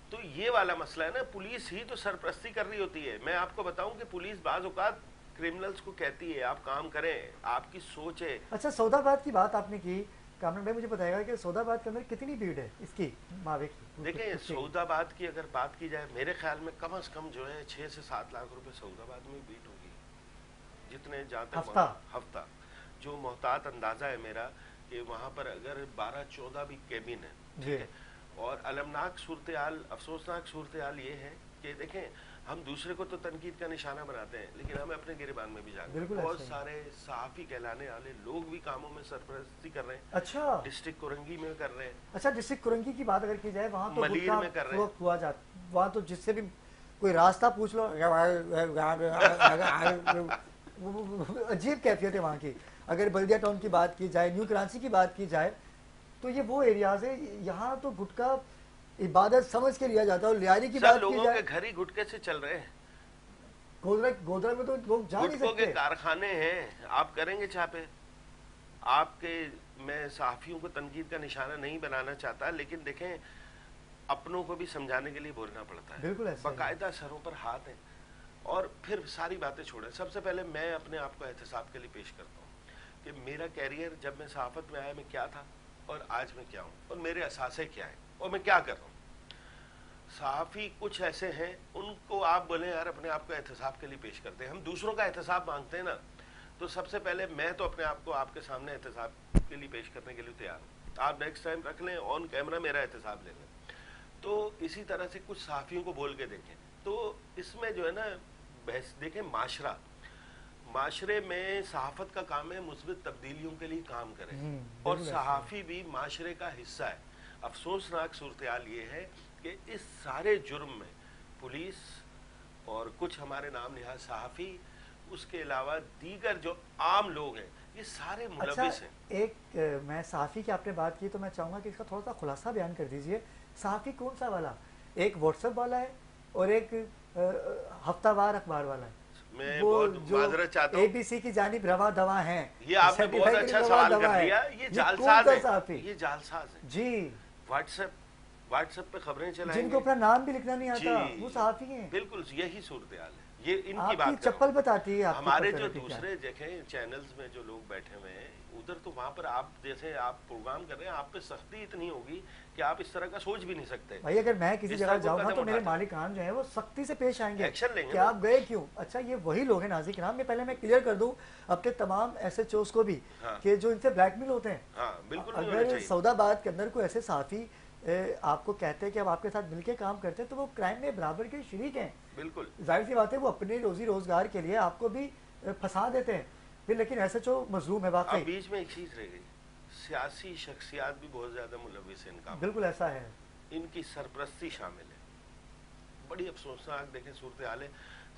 [SPEAKER 2] تو یہ والا مسئلہ ہے نا, پولیس ہی تو سرپرستی کر رہی ہوتی ہے. میں آپ کو بتاؤں کہ پولیس بعض اوقات کرمنلز کو کہتی ہے آپ کام کریں, آپ کی سوچ ہے.
[SPEAKER 1] اچھا سعود آباد کی بات آپ نے کی, کامران بھائی مجھے بتائے گا کہ سعود آباد کے اندر کتنی بھیڑ ہے اس کی ماوے کی؟
[SPEAKER 2] دیکھیں سعود آباد کی اگر بات کی جائے, میرے خیال میں کم از کم جو ہے 6 سے 7 لاکھ روپے سعود آباد میں بیٹ ہوگی, جتنے جہاں تک ہفتہ. جو محتاط اندازہ ہے میرا کہ وہاں پر اگر 12-14 بھی کیبن ہے, ٹھیک ہے. اور المناک صورتحال, افسوسناک صورتحال یہ ہے کہ دیکھیں ہم دوسرے کو تو تنقید کا نشانہ بناتے ہیں, لیکن ہم اپنے گریبان میں بھی جاتے ہیں. بہت سارے صحافی کہلانے والے لوگ بھی کاموں میں سرپرستی کر رہے ہیں.
[SPEAKER 1] اچھا
[SPEAKER 2] ڈسٹرکٹ کورنگی میں کر رہے ہیں.
[SPEAKER 1] اچھا ڈسٹرکٹ کورنگی کی بات اگر کی جائے, وہاں تو
[SPEAKER 2] ملیر میں کر رہے ہیں,
[SPEAKER 1] ہوا جاتا, وہاں تو جس سے بھی کوئی راستہ پوچھ لو عجیب کیفیت ہے وہاں کی. اگر بلدیہ ٹاؤن کی بات کی جائے, نیو کرانسی کی بات کی جائے, تو یہ وہ ایریاز ہے, یہاں تو گٹکا عبادت سمجھ کے لیا جاتا ہے. اور لیاری کی بات کی
[SPEAKER 2] لوگوں
[SPEAKER 1] جائے,
[SPEAKER 2] کے گھر ہی گٹکے سے چل رہے ہیں.
[SPEAKER 1] گودرا میں تو لوگ جا نہیں
[SPEAKER 2] گٹکوں
[SPEAKER 1] سکتے.
[SPEAKER 2] کے کارخانے ہیں, آپ کریں گے چھاپے. آپ کے, میں صحافیوں کو تنقید کا نشانہ نہیں بنانا چاہتا, لیکن دیکھیں اپنوں کو بھی سمجھانے کے لیے بولنا پڑتا ہے.
[SPEAKER 1] بالکل ایسا
[SPEAKER 2] باقاعدہ سروں پر ہاتھ ہیں. اور پھر ساری باتیں چھوڑیں, سب سے پہلے میں اپنے آپ کو احتساب کے لیے پیش کرتا ہوں کہ میرا کیریئر جب میں صحافت میں آیا میں کیا تھا اور آج میں کیا ہوں, اور میرے اثاثے کیا ہیں, اور میں کیا کر رہا ہوں. صحافی کچھ ایسے ہیں ان کو آپ بولیں یار اپنے آپ کو احتساب کے لیے پیش کرتے ہیں, ہم دوسروں کا احتساب مانگتے ہیں نا, تو سب سے پہلے میں تو اپنے آپ کو آپ کے سامنے احتساب کے لیے پیش کرنے کے لیے تیار ہوں. آپ نیکسٹ ٹائم رکھ لیں آن کیمرہ میرا احتساب لے لیں. تو اسی طرح سے کچھ صحافیوں کو بول کے دیکھیں. تو اس میں جو ہے نا بحث, دیکھیں معاشرے میں صحافت کا کام ہے مثبت تبدیلیوں کے لیے کام کرے, اور صحافی بھی معاشرے کا حصہ ہے. افسوسناک صورتحال یہ ہے کہ اس سارے جرم میں پولیس اور کچھ ہمارے نام نہاد صحافی, اس کے علاوہ دیگر جو عام لوگ ہیں, یہ سارے ملوث ہیں.
[SPEAKER 1] ایک میں صحافی کی آپ نے بات کی تو میں چاہوں گا کہ اس کا تھوڑا سا خلاصہ بیان کر دیجئے. صحافی کون سا والا, ایک واٹس ایپ والا ہے اور ایک ہفتہ وار اخبار والا ہے؟
[SPEAKER 2] میں
[SPEAKER 1] وہ
[SPEAKER 2] بہت
[SPEAKER 1] جو
[SPEAKER 2] معذرت چاہتا ہوں،
[SPEAKER 1] ABC کی جانب روا دوا ہیں،
[SPEAKER 2] یہ آپ نے بہت اچھا سوال کر لیا، یہ جعلساز ہے، یہ جعلساز ہے،
[SPEAKER 1] جی
[SPEAKER 2] واٹس ایپ پہ خبریں چلائیں
[SPEAKER 1] جن
[SPEAKER 2] گے،
[SPEAKER 1] کو اپنا نام بھی لکھنا نہیں آتا
[SPEAKER 2] جی
[SPEAKER 1] وہ صحافی ہیں.
[SPEAKER 2] بالکل یہی صورتحال ہے. یہ ان
[SPEAKER 1] آپ
[SPEAKER 2] کی بات کر رہا
[SPEAKER 1] چپل
[SPEAKER 2] ہوں.
[SPEAKER 1] بتاتی ہے آپ کی
[SPEAKER 2] ہمارے جو
[SPEAKER 1] پرسنالٹی کیا ہے.
[SPEAKER 2] دوسرے دیکھیں چینلز میں جو لوگ بیٹھے ہوئے ہیں ادھر تو وہاں پر آپ جیسے آپ پروگرام کر رہے ہیں آپ پہ سختی اتنی ہوگی کہ آپ اس طرح کا سوچ بھی نہیں سکتے.
[SPEAKER 1] بھائی اگر میں کسی
[SPEAKER 2] اس
[SPEAKER 1] جگہ
[SPEAKER 2] طرح کو
[SPEAKER 1] جاؤں گا
[SPEAKER 2] قدم
[SPEAKER 1] تو میرے
[SPEAKER 2] اٹھاتے ہیں.
[SPEAKER 1] مالکان جو ہیں وہ سختی سے پیش آئیں گے
[SPEAKER 2] ایکشن لیں گے
[SPEAKER 1] کہ
[SPEAKER 2] نا.
[SPEAKER 1] آپ گئے کیوں. اچھا یہ وہی لوگ ہیں ناظرین کرام، میں پہلے میں کلیئر کر دوں اپنے تمام SHOs کو بھی
[SPEAKER 2] ہاں.
[SPEAKER 1] کہ جو ان سے بلیک میل ہوتے ہیں.
[SPEAKER 2] ہاں بالکل نہیں ہونا
[SPEAKER 1] اگر
[SPEAKER 2] چاہیے.
[SPEAKER 1] سعود آباد کے اندر کوئی ایسے صحافی آپ کو کہتے ہیں کہ ہم آپ کے ساتھ مل کے کام کرتے ہیں تو وہ کرائم میں برابر کے شریک ہیں.
[SPEAKER 2] بالکل
[SPEAKER 1] ظاہر سی بات ہے وہ اپنے روزی روزگار کے لیے آپ کو بھی پھنسا دیتے ہیں پھر، لیکن SHO مظلوم ہے
[SPEAKER 2] اب
[SPEAKER 1] واقعی.
[SPEAKER 2] بیچ میں ایک چیز رہ گئی، سیاسی شخصیات بھی بہت زیادہ ملوث ہیں ان کاموں.
[SPEAKER 1] بالکل ایسا ہے.
[SPEAKER 2] ان کی سرپرستی شامل ہے. بڑی افسوسناک دیکھیں صورتحال ہے.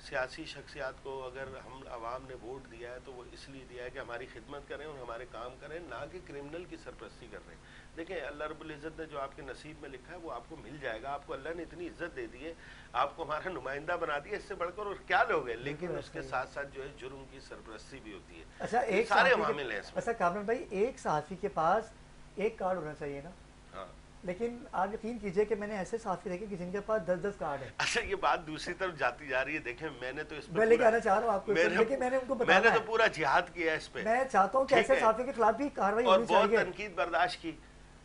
[SPEAKER 2] سیاسی شخصیات کو اگر ہم عوام نے ووٹ دیا ہے تو وہ اس لیے دیا ہے کہ ہماری خدمت کریں اور ہمارے کام کریں، نہ کہ کرمنل کی سرپرستی کر رہے ہیں. دیکھیں اللہ رب العزت نے جو آپ کے نصیب میں لکھا ہے وہ آپ کو مل جائے گا. آپ کو اللہ نے اتنی عزت دے دی ہے، آپ کو ہمارا نمائندہ بنا دیا، اس سے بڑھ کر اور کیا لوگ ہیں. لیکن اس کے ساتھ ساتھ جو ہے جرم کی سرپرستی بھی ہوتی ہے.
[SPEAKER 1] اچھا ایک
[SPEAKER 2] سارے معامل ہیں اس میں.
[SPEAKER 1] اچھا کامران بھائی، ایک صحافی کے پاس ایک کارڈ ہونا چاہیے نا،
[SPEAKER 2] ہاں
[SPEAKER 1] لیکن آپ یقین کیجئے کہ میں نے ایسے صحافی دیکھے کہ جن کے پاس 10 کارڈ ہیں.
[SPEAKER 2] اچھا یہ بات دوسری طرف جاتی جا رہی ہے. دیکھیں میں نے تو اس
[SPEAKER 1] میں لے کے آنا چاہ رہا ہوں آپ کو، لیکن میں نے ان کو
[SPEAKER 2] میں
[SPEAKER 1] بتایا
[SPEAKER 2] نے تو پورا جہاد کیا اس پہ.
[SPEAKER 1] میں چاہتا ہوں کہ ایسے صحافی کے خلاف بھی کارروائی
[SPEAKER 2] اور
[SPEAKER 1] ہونی
[SPEAKER 2] بہت
[SPEAKER 1] چاہیے.
[SPEAKER 2] تنقید برداشت کی،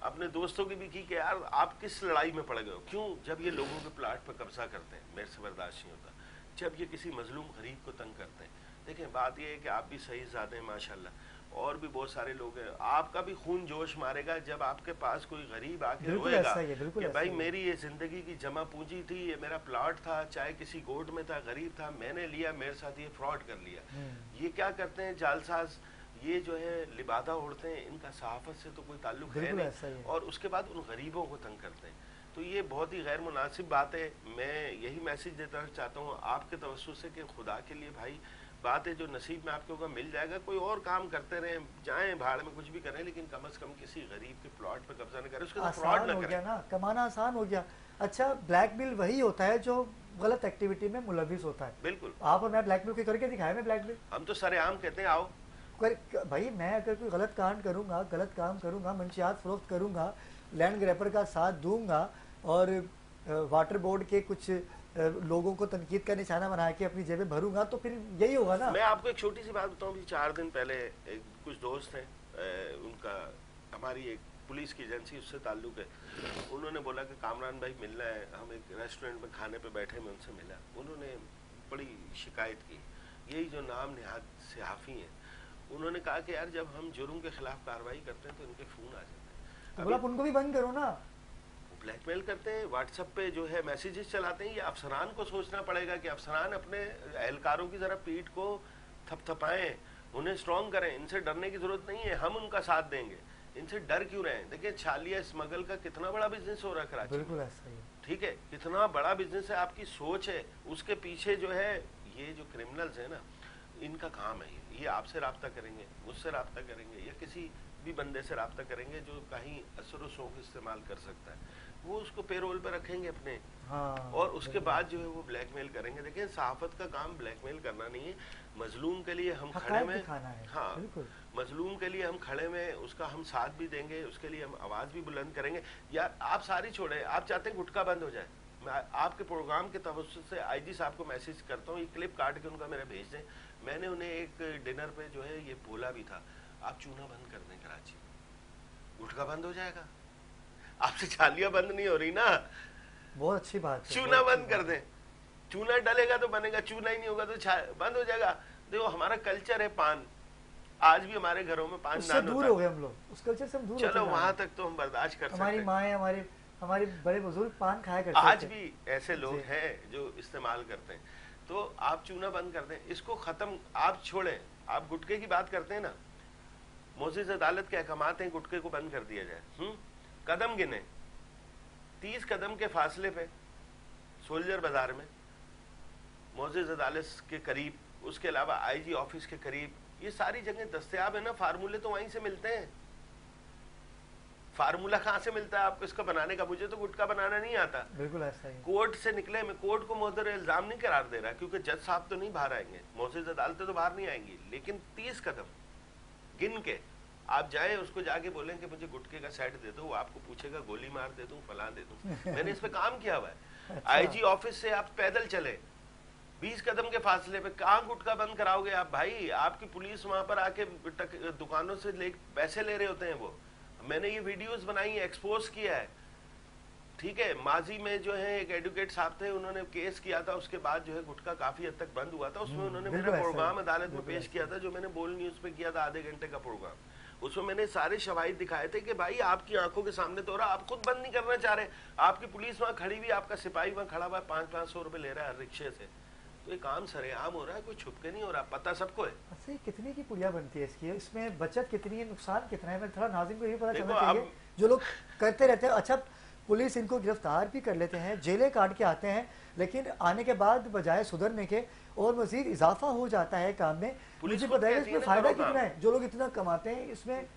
[SPEAKER 2] اپنے دوستوں کی بھی کی کہ یار آپ کس لڑائی میں پڑ گئے ہو. کیوں؟ جب یہ لوگوں کے پلاٹ پہ قبضہ کرتے ہیں میرے سے برداشت نہیں ہوتا. جب یہ کسی مظلوم غریب کو تنگ کرتے ہیں. دیکھیں بات یہ ہے کہ آپ بھی صحیح زیادہ ہیں ماشاءاللہ، اور بھی بہت سارے لوگ ہیں. آپ کا بھی خون جوش مارے گا جب آپ کے پاس کوئی غریب آ کے روئے گا کہ بھائی میری یہ زندگی کی جمع پونجی تھی، یہ میرا پلاٹ تھا، چاہے کسی گوٹ میں تھا، غریب تھا، میں نے لیا، میرے ساتھ یہ فراڈ کر لیا. یہ کیا کرتے ہیں جعلساز، یہ جو ہے لبادہ اڑتے ہیں، ان کا صحافت سے تو کوئی تعلق ہے نہیں، اور اس کے بعد ان غریبوں کو تنگ کرتے ہیں. تو یہ بہت ہی غیر مناسب بات ہے. میں یہی میسج دیتا چاہتا ہوں آپ کے توسط سے کہ خدا کے لیے بھائی بات ہے جو نصیب میں آپ کے ہوگا مل جائے گا. کوئی اور کام کرتے رہیں، جائیں بھاڑ میں کچھ بھی کریں، لیکن کم از کم کسی غریب کے پلاٹ پہ قبضہ نہ کریں، اس کے ساتھ فراڈ
[SPEAKER 1] آسان
[SPEAKER 2] نہ
[SPEAKER 1] ہو
[SPEAKER 2] کریں.
[SPEAKER 1] گیا نا، کمانا آسان ہو گیا. اچھا بلیک میل وہی ہوتا ہے جو غلط ایکٹیویٹی میں ملوث ہوتا ہے.
[SPEAKER 2] بالکل.
[SPEAKER 1] آپ اور میں بلیک میل کر کے دکھائے میں بلیک میل.
[SPEAKER 2] ہم تو سر عام کہتے ہیں آؤ.
[SPEAKER 1] بھائی میں اگر کوئی غلط کانڈ کروں گا، غلط کام کروں گا، منشیات فروخت کروں گا، لینڈ گریپر کا ساتھ دوں گا اور واٹر بورڈ کے کچھ لوگوں کو تنقید کا نشانہ بنا کے اپنی جیبیں بھروں گا تو پھر یہی ہوگا نا.
[SPEAKER 2] میں آپ کو ایک چھوٹی سی بات بتاؤں. 4 دن پہلے کچھ دوست ہیں، ان کا ہماری ایک پولیس کی ایجنسی اس سے تعلق ہے. انہوں نے بولا کہ کامران بھائی ملنا ہے. ہم ایک ریسٹورنٹ میں کھانے پہ بیٹھے، میں ان سے ملا. انہوں نے بڑی شکایت کی. یہی جو نام نہاد صحافی ہیں، انہوں نے کہا کہ یار جب ہم جرم کے خلاف کارروائی کرتے ہیں تو ان کے فون آ جاتے ہیں.
[SPEAKER 1] بولا ان کو بھی بند کرو نا.
[SPEAKER 2] بلیک میل کرتے ہیں، واٹس ایپ پہ جو ہے میسیجز چلاتے ہیں. یہ افسران کو سوچنا پڑے گا کہ افسران اپنے اہلکاروں کی ذرا پیٹھ کو تھپ تھپائیں، انہیں اسٹرانگ کریں. ان سے ڈرنے کی ضرورت نہیں ہے، ہم ان کا ساتھ دیں گے. ان سے ڈر کیوں رہے ہیں؟ دیکھیں چھالیہ اسمگل کا کتنا بڑا بزنس ہو رہا ہے کراچی.
[SPEAKER 1] بالکل ایسا ہی.
[SPEAKER 2] ٹھیک ہے، کتنا بڑا بزنس ہے. آپ کی سوچ ہے اس کے پیچھے جو ہے یہ جو کرمنلز ہیں نا، ان کا کام ہے یہ آپ سے رابطہ کریں گے، مجھ سے رابطہ کریں گے، یا کسی بھی بندے سے رابطہ کریں گے جو کہیں اثر و شوق استعمال کر سکتا ہے. وہ اس کو پے رول پہ رکھیں گے اپنے، اور اس کے بعد جو ہے وہ بلیک میل کریں گے. دیکھیں صحافت کا کام بلیک میل کرنا نہیں ہے. مظلوم کے لیے ہم کھڑے میں، ہاں مظلوم کے لیے ہم کھڑے میں، اس کا ہم ساتھ بھی دیں گے، اس کے لیے ہم آواز بھی بلند کریں گے. یار آپ ساری چھوڑیں، آپ چاہتے ہیں گٹکا بند ہو جائے. میں آپ کے پروگرام کے توسط سے آئی جی صاحب کو میسج کرتا ہوں، یہ کلپ کاٹ کے ان کا میرا بھیج دیں. میں نے انہیں ایک ڈنر پہ جو ہے یہ بولا بھی تھا، آپ چونا بند کر دیں کراچی، گٹکا بند ہو جائے گا. آپ سے چھالیاں بند نہیں ہو رہی نا.
[SPEAKER 1] بہت اچھی بات ہے.
[SPEAKER 2] چونا بند کر دیں. چونا ڈلے گا تو بنے گا، چونا ہی نہیں ہوگا تو بند ہو جائے گا. دیکھو ہمارا کلچر ہے پان، آج بھی ہمارے گھروں میں پان نان
[SPEAKER 1] دور ہو گئے ہم لوگ، اس کلچر سے ہم دور.
[SPEAKER 2] چلو وہاں تک تو ہم برداشت کر سکتے ہیں.
[SPEAKER 1] ہماری مائیں، ہمارے بڑے بزرگ پان کھایا کرتے تھے.
[SPEAKER 2] آج بھی ایسے لوگ ہیں جو استعمال کرتے ہیں. تو آپ چونا بند کر دیں، اس کو ختم. آپ چھوڑیں. آپ گٹکے کی بات کرتے ہیں نا، معزز عدالت کے احکامات ہیں گٹکے کو بند کر دیا جائے. قدم گنے 30 قدم کے فاصلے پہ سولجر بازار میں، معزز عدالت کے قریب، اس کے علاوہ آئی جی آفس کے قریب، یہ ساری جگہیں دستیاب ہیں نا. فارمولے تو وہیں سے ملتے ہیں. फार्मूला कहाँ से मिलता है आपको इसका बनाने का? मुझे तो गुटखा बनाना नहीं आता।
[SPEAKER 1] बिल्कुल ऐसा ही।
[SPEAKER 2] कोर्ट से निकले, मैं कोर्ट को मोहतर इल्जाम नहीं करार दे रहा, क्योंकि जज साहब तो नहीं बाहर आएंगे, मोअज़्ज़िज़ अदालतें तो बाहर नहीं आएंगी, लेकिन 30 कदम गिन के आप जाए, उसको जाके बोलें कि मुझे गुटखे का सेट दे दो, वो आपको पूछेगा गोली मार दे दूं, फलां दे दूं। मैंने इस पे काम किया हुआ है। आईजी ऑफिस से आप पैदल चले 20 कदम के फासले पे, कहाँ गुटखा बंद कराओगे आप भाई? आपकी पुलिस वहां पर आके दुकानों से पैसे ले रहे होते हैं वो। मैंने ये वीडियोस बनाई है, एक्सपोज किया है, ठीक है। माजी में जो है एक एडवोकेट साहब थे, उन्होंने केस किया था, उसके बाद जो है गुटखा काफी हद तक बंद हुआ था। उसमें उन्होंने मेरा प्रोग्राम अदालत में पेश किया था, जो मैंने बोल न्यूज पे किया था, आधे घंटे का प्रोग्राम। उसमें मैंने सारे शवाहिद दिखाए थे कि भाई आपकी आंखों के सामने तो हो रहा, आप खुद बंद नहीं करना चाह रहे, आपकी पुलिस वहां खड़ी हुई, आपका सिपाही वहां खड़ा हुआ 500-500 रुपए ले रहा है हर रिक्शे से। तो ये काम सरेआम हो रहा है, कोई छुप के नहीं हो रहा, पता सबको है।
[SPEAKER 1] अच्छा, कितनी की पुड़िया बनती है इसकी? इसमें बचत कितनी है, नुकसान कितना है? मैं थोड़ा नाज़रीन को ये पता चलना चाहिए, जो लोग करते रहते हैं। अच्छा, पुलिस इनको गिरफ्तार भी कर लेते हैं, जेलें काट के आते हैं, लेकिन आने के बाद बजाय सुधरने के और मजीद इजाफा हो जाता है काम में। मुझे बताइए इसमें फायदा कितना है? जो लोग इतना कमाते हैं, इसमें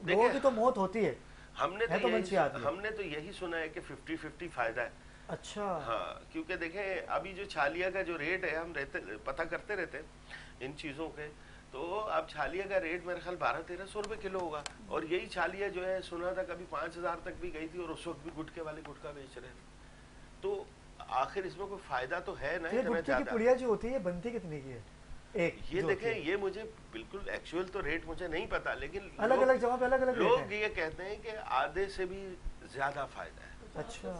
[SPEAKER 1] लोगों की तो मौत होती है।
[SPEAKER 2] हमने तो यही सुना है कि 50-50 फायदा है।
[SPEAKER 1] अच्छा,
[SPEAKER 2] हाँ, क्योंकि देखें अभी जो छालिया का जो रेट है, हम पता करते रहते हैं इन चीज़ों के, तो अब छालिया का रेट मेरे ख्याल 1200-1300 रुपए किलो होगा। और यही छालिया जो है सुना था कभी 5000 तक भी गई थी, और उस वक्त भी गुटखे वाले गुटखा बेच रहे थे। तो आखिर इसमें कोई फायदा तो है ना।
[SPEAKER 1] गुटखे की पुड़िया जो होती है बनती कितने की है एक?
[SPEAKER 2] ये देखें, ये मुझे बिल्कुल एक्चुअल तो रेट मुझे नहीं पता, लेकिन
[SPEAKER 1] अलग अलग जगह पे अलग अलग
[SPEAKER 2] लोग ये कहते हैं कि आधे से भी ज्यादा फायदा है।
[SPEAKER 1] अच्छा,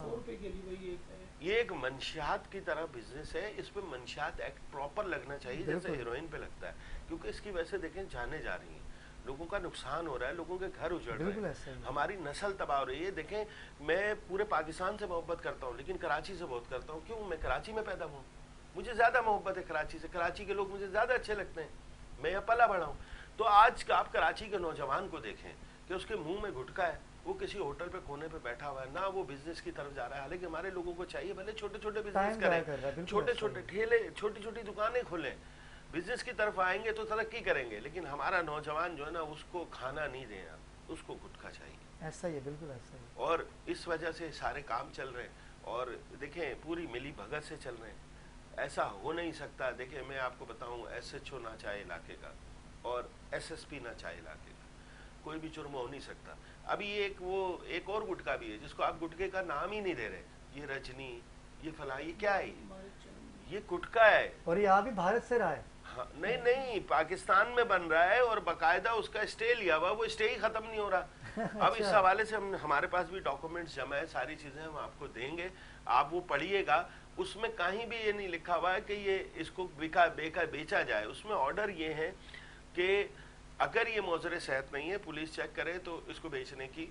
[SPEAKER 2] ये एक मंशियात की तरह बिजनेस है, इस पे मंशियात एक्ट प्रॉपर लगना चाहिए, जैसे हीरोइन पे लगता है, क्योंकि इसकी वजह से देखें जाने जा रही हैं, लोगों का नुकसान हो रहा है, लोगों के घर उजड़ रहे हैं, हमारी नस्ल तबाह हो रही है। देखें, मैं पूरे पाकिस्तान से मोहब्बत करता हूँ, लेकिन कराची से बहुत करता हूँ। क्यों? मैं कराची में पैदा हुआ, मुझे ज्यादा मोहब्बत है कराची से, कराची के लोग मुझे ज्यादा अच्छे लगते हैं, मैं यहाँ पला बढ़ा हूँ। तो आज आप कराची के नौजवान को देखें कि उसके मुंह में गुटखा है, वो किसी होटल पे कोने पे बैठा हुआ है ना, वो बिजनेस की तरफ जा रहा है। हालांकि हमारे लोगों को चाहिए भले छोटे छोटे बिजनेस करें, छोटे छोटे ठेले, छोटी छोटी दुकानें खोलें, बिजनेस की तरफ आएंगे तो तरक्की करेंगे। लेकिन हमारा नौजवान जो है ना, उसको खाना नहीं दें आप, उसको गुटखा चाहिए।
[SPEAKER 1] ऐसा ही है, बिल्कुल ऐसा ही।
[SPEAKER 2] और इस वजह से सारे काम चल रहे हैं, और देखें पूरी मिली भगत से चल रहे हैं। ऐसा हो नहीं सकता। देखिए मैं आपको बताऊं, SHO ना चाहे इलाके का और SSP ना चाहे इलाके का, कोई भी जुर्म हो नहीं सकता। अभी एक और गुटखा भी है जिसको आप गुटखे का नाम ही नहीं दे रहे, ये रजनी, ये फला, ये क्या है? ये गुटखा है,
[SPEAKER 1] और ये आप भी भारत से रहा है।
[SPEAKER 2] हाँ, नहीं, पाकिस्तान में बन रहा है, और बाकायदा उसका स्टे लिया हुआ, वो स्टे ही खत्म नहीं हो रहा। अब इस हवाले से हमारे पास भी डॉक्यूमेंट्स जमा है, सारी चीजें हम आपको देंगे, आप वो पढ़िएगा। उसमें कहीं भी ये नहीं लिखा हुआ है कि ये इसको बेचा जाए। उसमें ऑर्डर ये है कि अगर ये मौजरे सेहत नहीं है, पुलिस चेक करे तो इसको बेचने की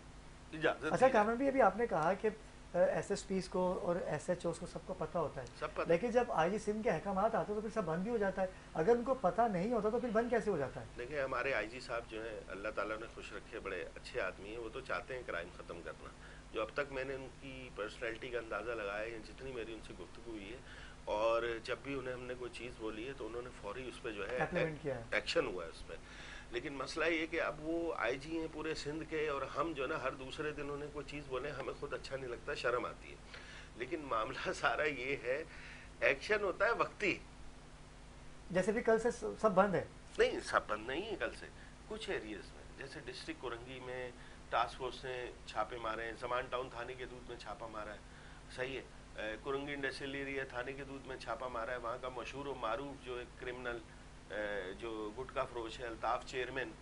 [SPEAKER 2] इजाजत।
[SPEAKER 1] अच्छा कामरान भी, अभी आपने कहा कि SSPs को और SHOs को सबको पता होता है,
[SPEAKER 2] सब पता।
[SPEAKER 1] लेकिन जब IG सिंध के अहकामात आते हैं तो फिर सब बंद भी हो जाता है। अगर उनको पता नहीं होता तो फिर बंद कैसे हो जाता है?
[SPEAKER 2] देखिए हमारे IG साहब जो है, अल्लाह ताला ने खुश रखे, बड़े अच्छे आदमी हैं। वो तो चाहते हैं क्राइम ख़त्म करना। जो अब तक मैंने उनकी पर्सनैलिटी का अंदाज़ा लगाया है, जितनी मेरी उनसे गुफ्तगू हुई है, और जब भी उन्हें हमने कोई चीज़ बोली है तो उन्होंने फौरी उस पर जो है एक्शन हुआ है उस पर। लेकिन मसला ये कि अब वो IG हैं पूरे सिंध के, और हम जो ना हर दूसरे दिन उन्हें कोई चीज़ बोले, हमें खुद अच्छा नहीं लगता, शर्म आती है। लेकिन मामला सारा ये है, एक्शन होता है वक्ती।
[SPEAKER 1] जैसे भी कल से सब बंद है?
[SPEAKER 2] नहीं, सब बंद नहीं है कल से। कुछ एरियाज में, जैसे डिस्ट्रिक्ट कोरंगी में टास्क फोर्स ने छापे मारे हैं, जमान टाउन थाने के दूध में छापा मारा है, सही है। कोरंगी इंडस्ट्रियल एरिया थाने के दूध में छापा मारा है। वहाँ का मशहूर और मारूफ जो एक क्रिमिनल जो गुटखा फरोश है, अल्ताफ चेयरमैन,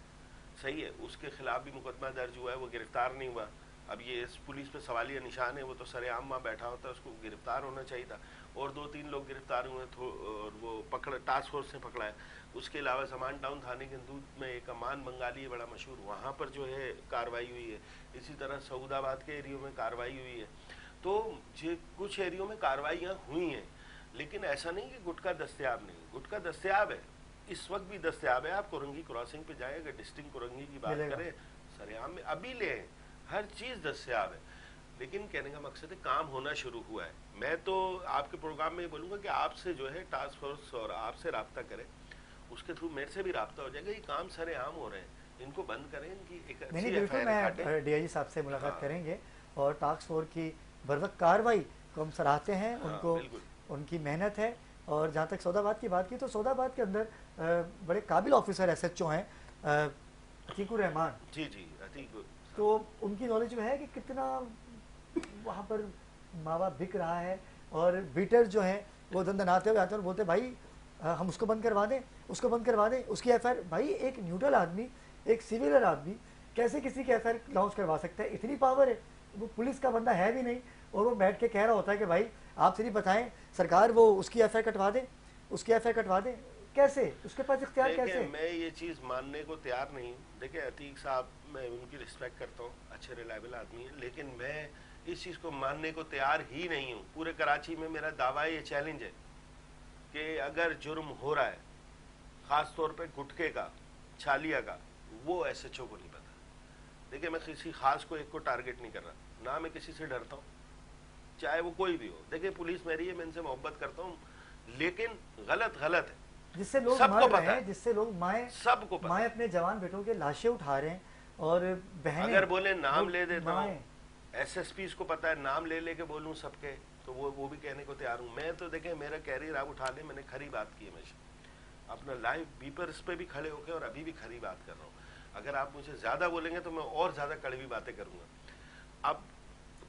[SPEAKER 2] सही है, उसके खिलाफ भी मुकदमा दर्ज हुआ है, वो गिरफ्तार नहीं हुआ। अब ये पुलिस पे सवालिया निशान है, वो तो सरेआम वहाँ बैठा होता है, उसको गिरफ्तार होना चाहिए था। और 2-3 लोग गिरफ्तार हुए और वो टास्क फोर्स ने पकड़ा है। उसके अलावा जमान टाउन थाने के दूध में एक अमान बंगाली है, बड़ा मशहूर, वहाँ पर जो है कार्रवाई हुई है। इसी तरह सऊदाबाद के एरियो में कार्रवाई हुई है। तो ये कुछ एरियो में कार्रवाइयाँ हुई हैं, लेकिन ऐसा नहीं कि गुटखा दस्तयाब नहीं, गुटखा दस्तयाब है, इस वक्त भी दस्तयाब है। आप कोरंगी क्रॉसिंग पे जाए, अगर डिस्ट्रिक्ट कोरंगी की बात करें, सरेआम में अभी ले, हर चीज़ दस्तयाब है। लेकिन कहने का मकसद है काम होना शुरू हुआ है। मैं तो आपके प्रोग्राम में ये बोलूँगा कि आपसे जो है टास्क फोर्स और आपसे रब्ता करें, उसके थ्रू मेरे से भी रब्ता हो जाएगा। ये काम सरेआम हो रहे हैं, इनको बंद करें, इनकी एक
[SPEAKER 1] नहीं
[SPEAKER 2] अच्छी
[SPEAKER 1] बिल्कुल,
[SPEAKER 2] FIR
[SPEAKER 1] मैं
[SPEAKER 2] काटें।
[SPEAKER 1] डीआईजी साहब से मुलाकात
[SPEAKER 2] हाँ।
[SPEAKER 1] करेंगे और टास्क फोर्स की बर्वक्त कार्रवाई को हम सराहते हैं,
[SPEAKER 2] हाँ,
[SPEAKER 1] उनको
[SPEAKER 2] बिल्कुल।
[SPEAKER 1] उनकी मेहनत है। और जहाँ तक सौदाबाद की बात की तो सौदाबाद के अंदर बड़े काबिल ऑफिसर एसएचओ हैं अतीकुर रहमान,
[SPEAKER 2] जी जी अतीक,
[SPEAKER 1] तो उनकी नॉलेज में है कि कितना वहाँ पर मावा बिक रहा है, और बीटर जो हैं वो दंदनाते हुए आते हैं और बोलते हैं भाई हम उसको बंद करवा दें, उसको बंद करवा दें, उसकी एफआईआर। भाई एक न्यूट्रल आदमी, एक सिविलर आदमी कैसे किसी की एफआईआर लॉन्च करवा सकता है? इतनी पावर है, वो पुलिस का बंदा है भी नहीं और वो बैठ के कह रहा होता है कि भाई आप सिर्फ बताएं सरकार वो उसकी एफआईआर कटवा दे, उसकी एफआईआर कटवा दे। कैसे उसके पास इख्तियार
[SPEAKER 2] देखिए,
[SPEAKER 1] कैसे?
[SPEAKER 2] मैं ये चीज़ मानने को तैयार नहीं हूँ। देखिए अतीक साहब, मैं उनकी रिस्पेक्ट करता हूँ, अच्छे रिलायबल आदमी है, लेकिन मैं इस चीज़ को मानने को तैयार ही नहीं हूँ। पूरे कराची में मेरा दावा ये चैलेंज है कि अगर जुर्म हो रहा है, ख़ास तौर पे गुटखे का, छालिया का, वो एसएचओ को नहीं पता। देखिए मैं किसी खास को एक को टारगेट नहीं कर रहा, ना मैं किसी से डरता हूँ, चाहे वो कोई भी हो। देखिए पुलिस मेरी है, मैं इनसे मोहब्बत करता हूँ, लेकिन गलत गलत है,
[SPEAKER 1] जिससे लोग
[SPEAKER 2] सबको
[SPEAKER 1] मर
[SPEAKER 2] पता
[SPEAKER 1] रहे हैं,
[SPEAKER 2] है।
[SPEAKER 1] जिससे लोग
[SPEAKER 2] सबको पता
[SPEAKER 1] माए अपने जवान बेटों के लाशें उठा रहे हैं और बहनें,
[SPEAKER 2] अगर बोले नाम
[SPEAKER 1] वो
[SPEAKER 2] ले देता
[SPEAKER 1] माएं।
[SPEAKER 2] हूँ, एसएसपीज को पता है, नाम ले लेके बोलूँ सबके, तो वो भी कहने को तैयार हूँ। मैं तो देखें मेरा कैरियर आप उठा ले, मैंने खरी बात की हमेशा, अपना लाइव बीपर्स पे भी खड़े होकर और अभी भी खरी बात कर रहा हूँ। अगर आप मुझे ज्यादा बोलेंगे तो मैं और ज्यादा कड़वी बातें करूंगा। अब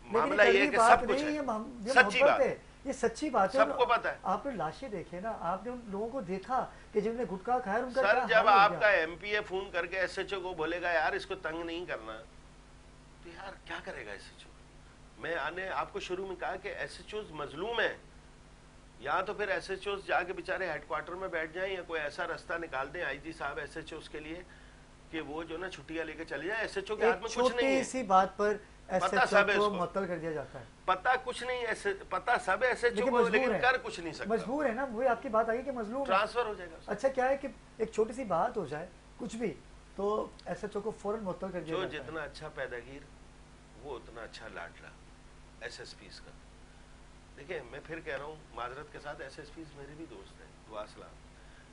[SPEAKER 2] मामला ये है कि सब कुछ है, सच्ची बात है,
[SPEAKER 1] ये सच्ची बात है,
[SPEAKER 2] सबको पता है।
[SPEAKER 1] आपने लाशें देखे ना, आपने उन लोगों को देखा कि जिन्होंने गुटखा खाया, उनका
[SPEAKER 2] सर
[SPEAKER 1] क्या
[SPEAKER 2] जब
[SPEAKER 1] हाल हो गया।
[SPEAKER 2] आपका एमपीए फोन करके एसएचओ को बोलेगा यार इसको तंग नहीं करना, तो यार क्या करेगा एसएचओ? मैं आने आपको शुरू में कहा कि एसएचओ मजलूम है, या तो फिर एसएचओ जाके बेचारे हेडक्वार्टर में बैठ जाएं, या कोई ऐसा रास्ता निकाल दें आईजी साहब एसएचओ के लिए कि वो जो ना छुट्टियां लेके चले जाए। एसएचओ के हाथ में कुछ नहीं है,
[SPEAKER 1] छोटी सी बात पर
[SPEAKER 2] पता सब है
[SPEAKER 1] एसएचओ को
[SPEAKER 2] उसको।
[SPEAKER 1] मुअत्तल कर दिया जाता है।
[SPEAKER 2] पता कुछ नहीं है, पता सब है एसएचओ
[SPEAKER 1] लेकिन
[SPEAKER 2] को,
[SPEAKER 1] मजबूर
[SPEAKER 2] लेकिन
[SPEAKER 1] है।
[SPEAKER 2] कर कुछ नहीं सकता,
[SPEAKER 1] मजबूर है ना, वही आपकी बात आई कि मजलूम है।
[SPEAKER 2] ट्रांसफर हो जाएगा।
[SPEAKER 1] अच्छा क्या है कि एक छोटी सी बात हो जाए कुछ भी तो एसएचओ को फौरन मुअत्तल कर दिया
[SPEAKER 2] जो
[SPEAKER 1] जाता है।
[SPEAKER 2] जितना अच्छा पैदागीर वो उतना अच्छा लाडला एसएसपीज का। देखिए मैं फिर कह रहा हूँ माजरत के साथ, एसएसपीज मेरे भी दोस्त हैं, दुआ सलाम,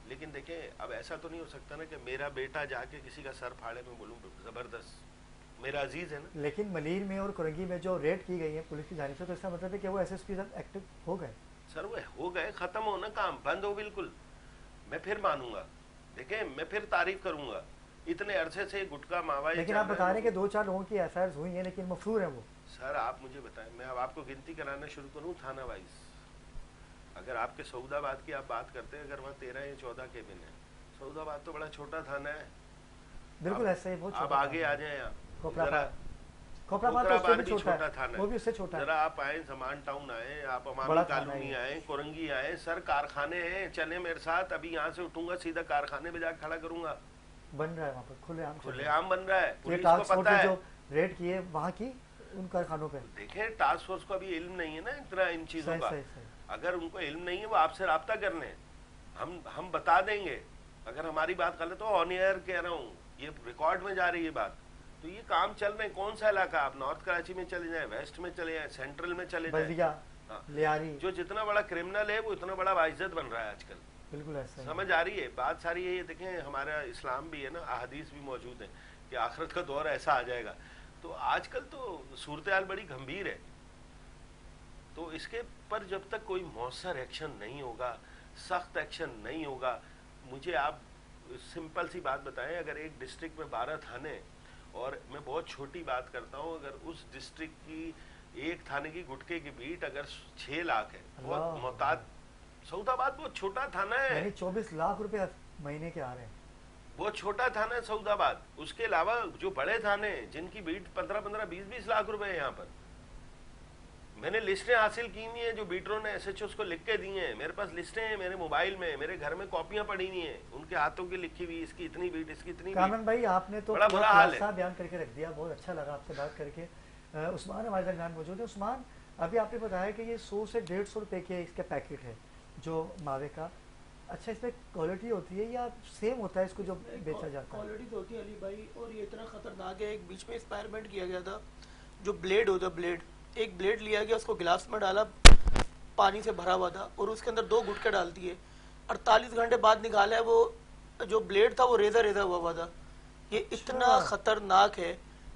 [SPEAKER 2] लेकिन देखें अब ऐसा तो नहीं हो सकता ना कि मेरा बेटा जाके किसी का सर फाड़े में बोलूँ जबरदस्त, मेरा अजीज है ना।
[SPEAKER 1] लेकिन मलीर में और कुरंगी में जो रेड की गई है पुलिस की जानिब से, तो इसका मतलब है कि वो एसएसपी एक्टिव हो गए।
[SPEAKER 2] सर वो हो गए, खत्म हो ना काम, बंद हो बिल्कुल, मैं फिर मानूंगा। देखें मैं फिर तारीफ करूंगा, इतने अरसे से गुटका मावा।
[SPEAKER 1] लेकिन आप बता रहे हैं कि 2-4 लोगों की एफआईआर हुई हैं लेकिन मफरूर है वो।
[SPEAKER 2] सर आप मुझे बताएं, मैं अब आपको गिनती कराना शुरू करूं थाना वाइज। अगर आपके सऊदाबाद की आप बात करते हैं, अगर वहाँ 13 या 14 केबिन है, सऊदाबाद तो बड़ा छोटा थाना है।
[SPEAKER 1] बिल्कुल ऐसा ही, बहुत
[SPEAKER 2] आप
[SPEAKER 1] छोटा
[SPEAKER 2] आगे आ जाए, आप
[SPEAKER 1] खोपराबाद तो उससे भी छोटा
[SPEAKER 2] थाना
[SPEAKER 1] है, वो भी उससे छोटा है।
[SPEAKER 2] जरा आप आए समान टाउन आए, आप
[SPEAKER 1] बड़ा
[SPEAKER 2] अमामी
[SPEAKER 1] थाना
[SPEAKER 2] कॉलोनी
[SPEAKER 1] है।
[SPEAKER 2] आए, कोरंगी आए, सर कारखाने हैं, चले मेरे साथ, अभी यहाँ से उठूंगा सीधा कारखाने में जाकर खड़ा करूंगा।
[SPEAKER 1] बन रहा है वहाँ पर खुलेआम,
[SPEAKER 2] खुलेआम बन रहा है,
[SPEAKER 1] ये
[SPEAKER 2] पुलिस
[SPEAKER 1] टास्क
[SPEAKER 2] को
[SPEAKER 1] फोर्स
[SPEAKER 2] पता
[SPEAKER 1] ने
[SPEAKER 2] है।
[SPEAKER 1] जो रेड की है वहाँ की उन कारखानों पे।
[SPEAKER 2] देखें टास्क फोर्स को अभी इल्म नहीं है ना इतना इन चीजों
[SPEAKER 1] सही
[SPEAKER 2] का।
[SPEAKER 1] सही सही।
[SPEAKER 2] अगर उनको इल्म नहीं है वो आपसे राब्ता कर लें, हम बता देंगे। अगर हमारी बात गलत हो, ऑन एयर कह रहा हूँ, ये रिकॉर्ड में जा रही है बात, तो ये काम चल रहे हैं। कौन सा इलाका, आप नॉर्थ कराची में चले जाएं, वेस्ट में चले जाएं, सेंट्रल में चले जाएं,
[SPEAKER 1] बल्दिया,
[SPEAKER 2] हाँ।
[SPEAKER 1] लियारी,
[SPEAKER 2] जो जितना बड़ा क्रिमिनल है वो उतना बड़ा बाइज्जत बन रहा है आजकल।
[SPEAKER 1] बिल्कुल ऐसा ही।
[SPEAKER 2] समझ आ रही है बात सारी है। ये देखें हमारा इस्लाम भी है ना, अहादीस भी मौजूद है कि आखिरत का दौर ऐसा आ जाएगा। तो आजकल तो सूरत हाल बड़ी गंभीर है, तो इसके पर जब तक कोई मौसर एक्शन नहीं होगा, सख्त एक्शन नहीं होगा, मुझे आप सिंपल सी बात बताएं, अगर एक डिस्ट्रिक्ट में 12 थाने, और मैं बहुत छोटी बात करता हूं, अगर उस डिस्ट्रिक्ट की एक थाने की गुटके की बीट अगर 6 लाख है, बहुत मोहताज, सऊदाबाद बहुत छोटा थाना है,
[SPEAKER 1] यानी 24 लाख रुपए महीने के आ रहे हैं,
[SPEAKER 2] बहुत छोटा थाना है सऊदाबाद। उसके अलावा जो बड़े थाने जिनकी बीट 15-15, 20-20 लाख रुपए है, यहाँ पर मैंने लिस्टें हासिल की हुई हैं, जो बीटरों ने एसएचओ को लिख के दी हैं। मेरे पास लिस्टें हैं, मेरे मोबाइल में, मेरे घर में कॉपियां पड़ी हुई हैं, उनके हाथों की लिखी हुई, इसकी इतनी बीट, इसकी इतनी बीट।
[SPEAKER 1] कामरान भाई आपने तो
[SPEAKER 2] बड़ा बुरा हाल है।
[SPEAKER 1] खुलासा बयान करके रख दिया, बहुत अच्छा लगा आपसे बात करके। उस्मान हमारे दरमियान मौजूद है। उस्मान, अभी आपने बताया कि ये 100 से 150 रुपए के इसका पैकेट है जो मावे का। अच्छा, इसमें क्वालिटी होती है या सेम होता है इसको जो बेचा जाता है?
[SPEAKER 6] क्वालिटी तो होती है अली भाई, और ये इतना खतरनाक है। एक बीच में एक्सपेरिमेंट किया गया था, जो ब्लेड होता है, ब्लेड, एक ब्लेड लिया गया, उसको गिलास में डाला, पानी से भरा हुआ था, और उसके अंदर 2 गुटके डाल दिए। 48 घंटे बाद निकाला है, वो जो ब्लेड था वो रेजा रेजा हुआ था। ये इतना खतरनाक है।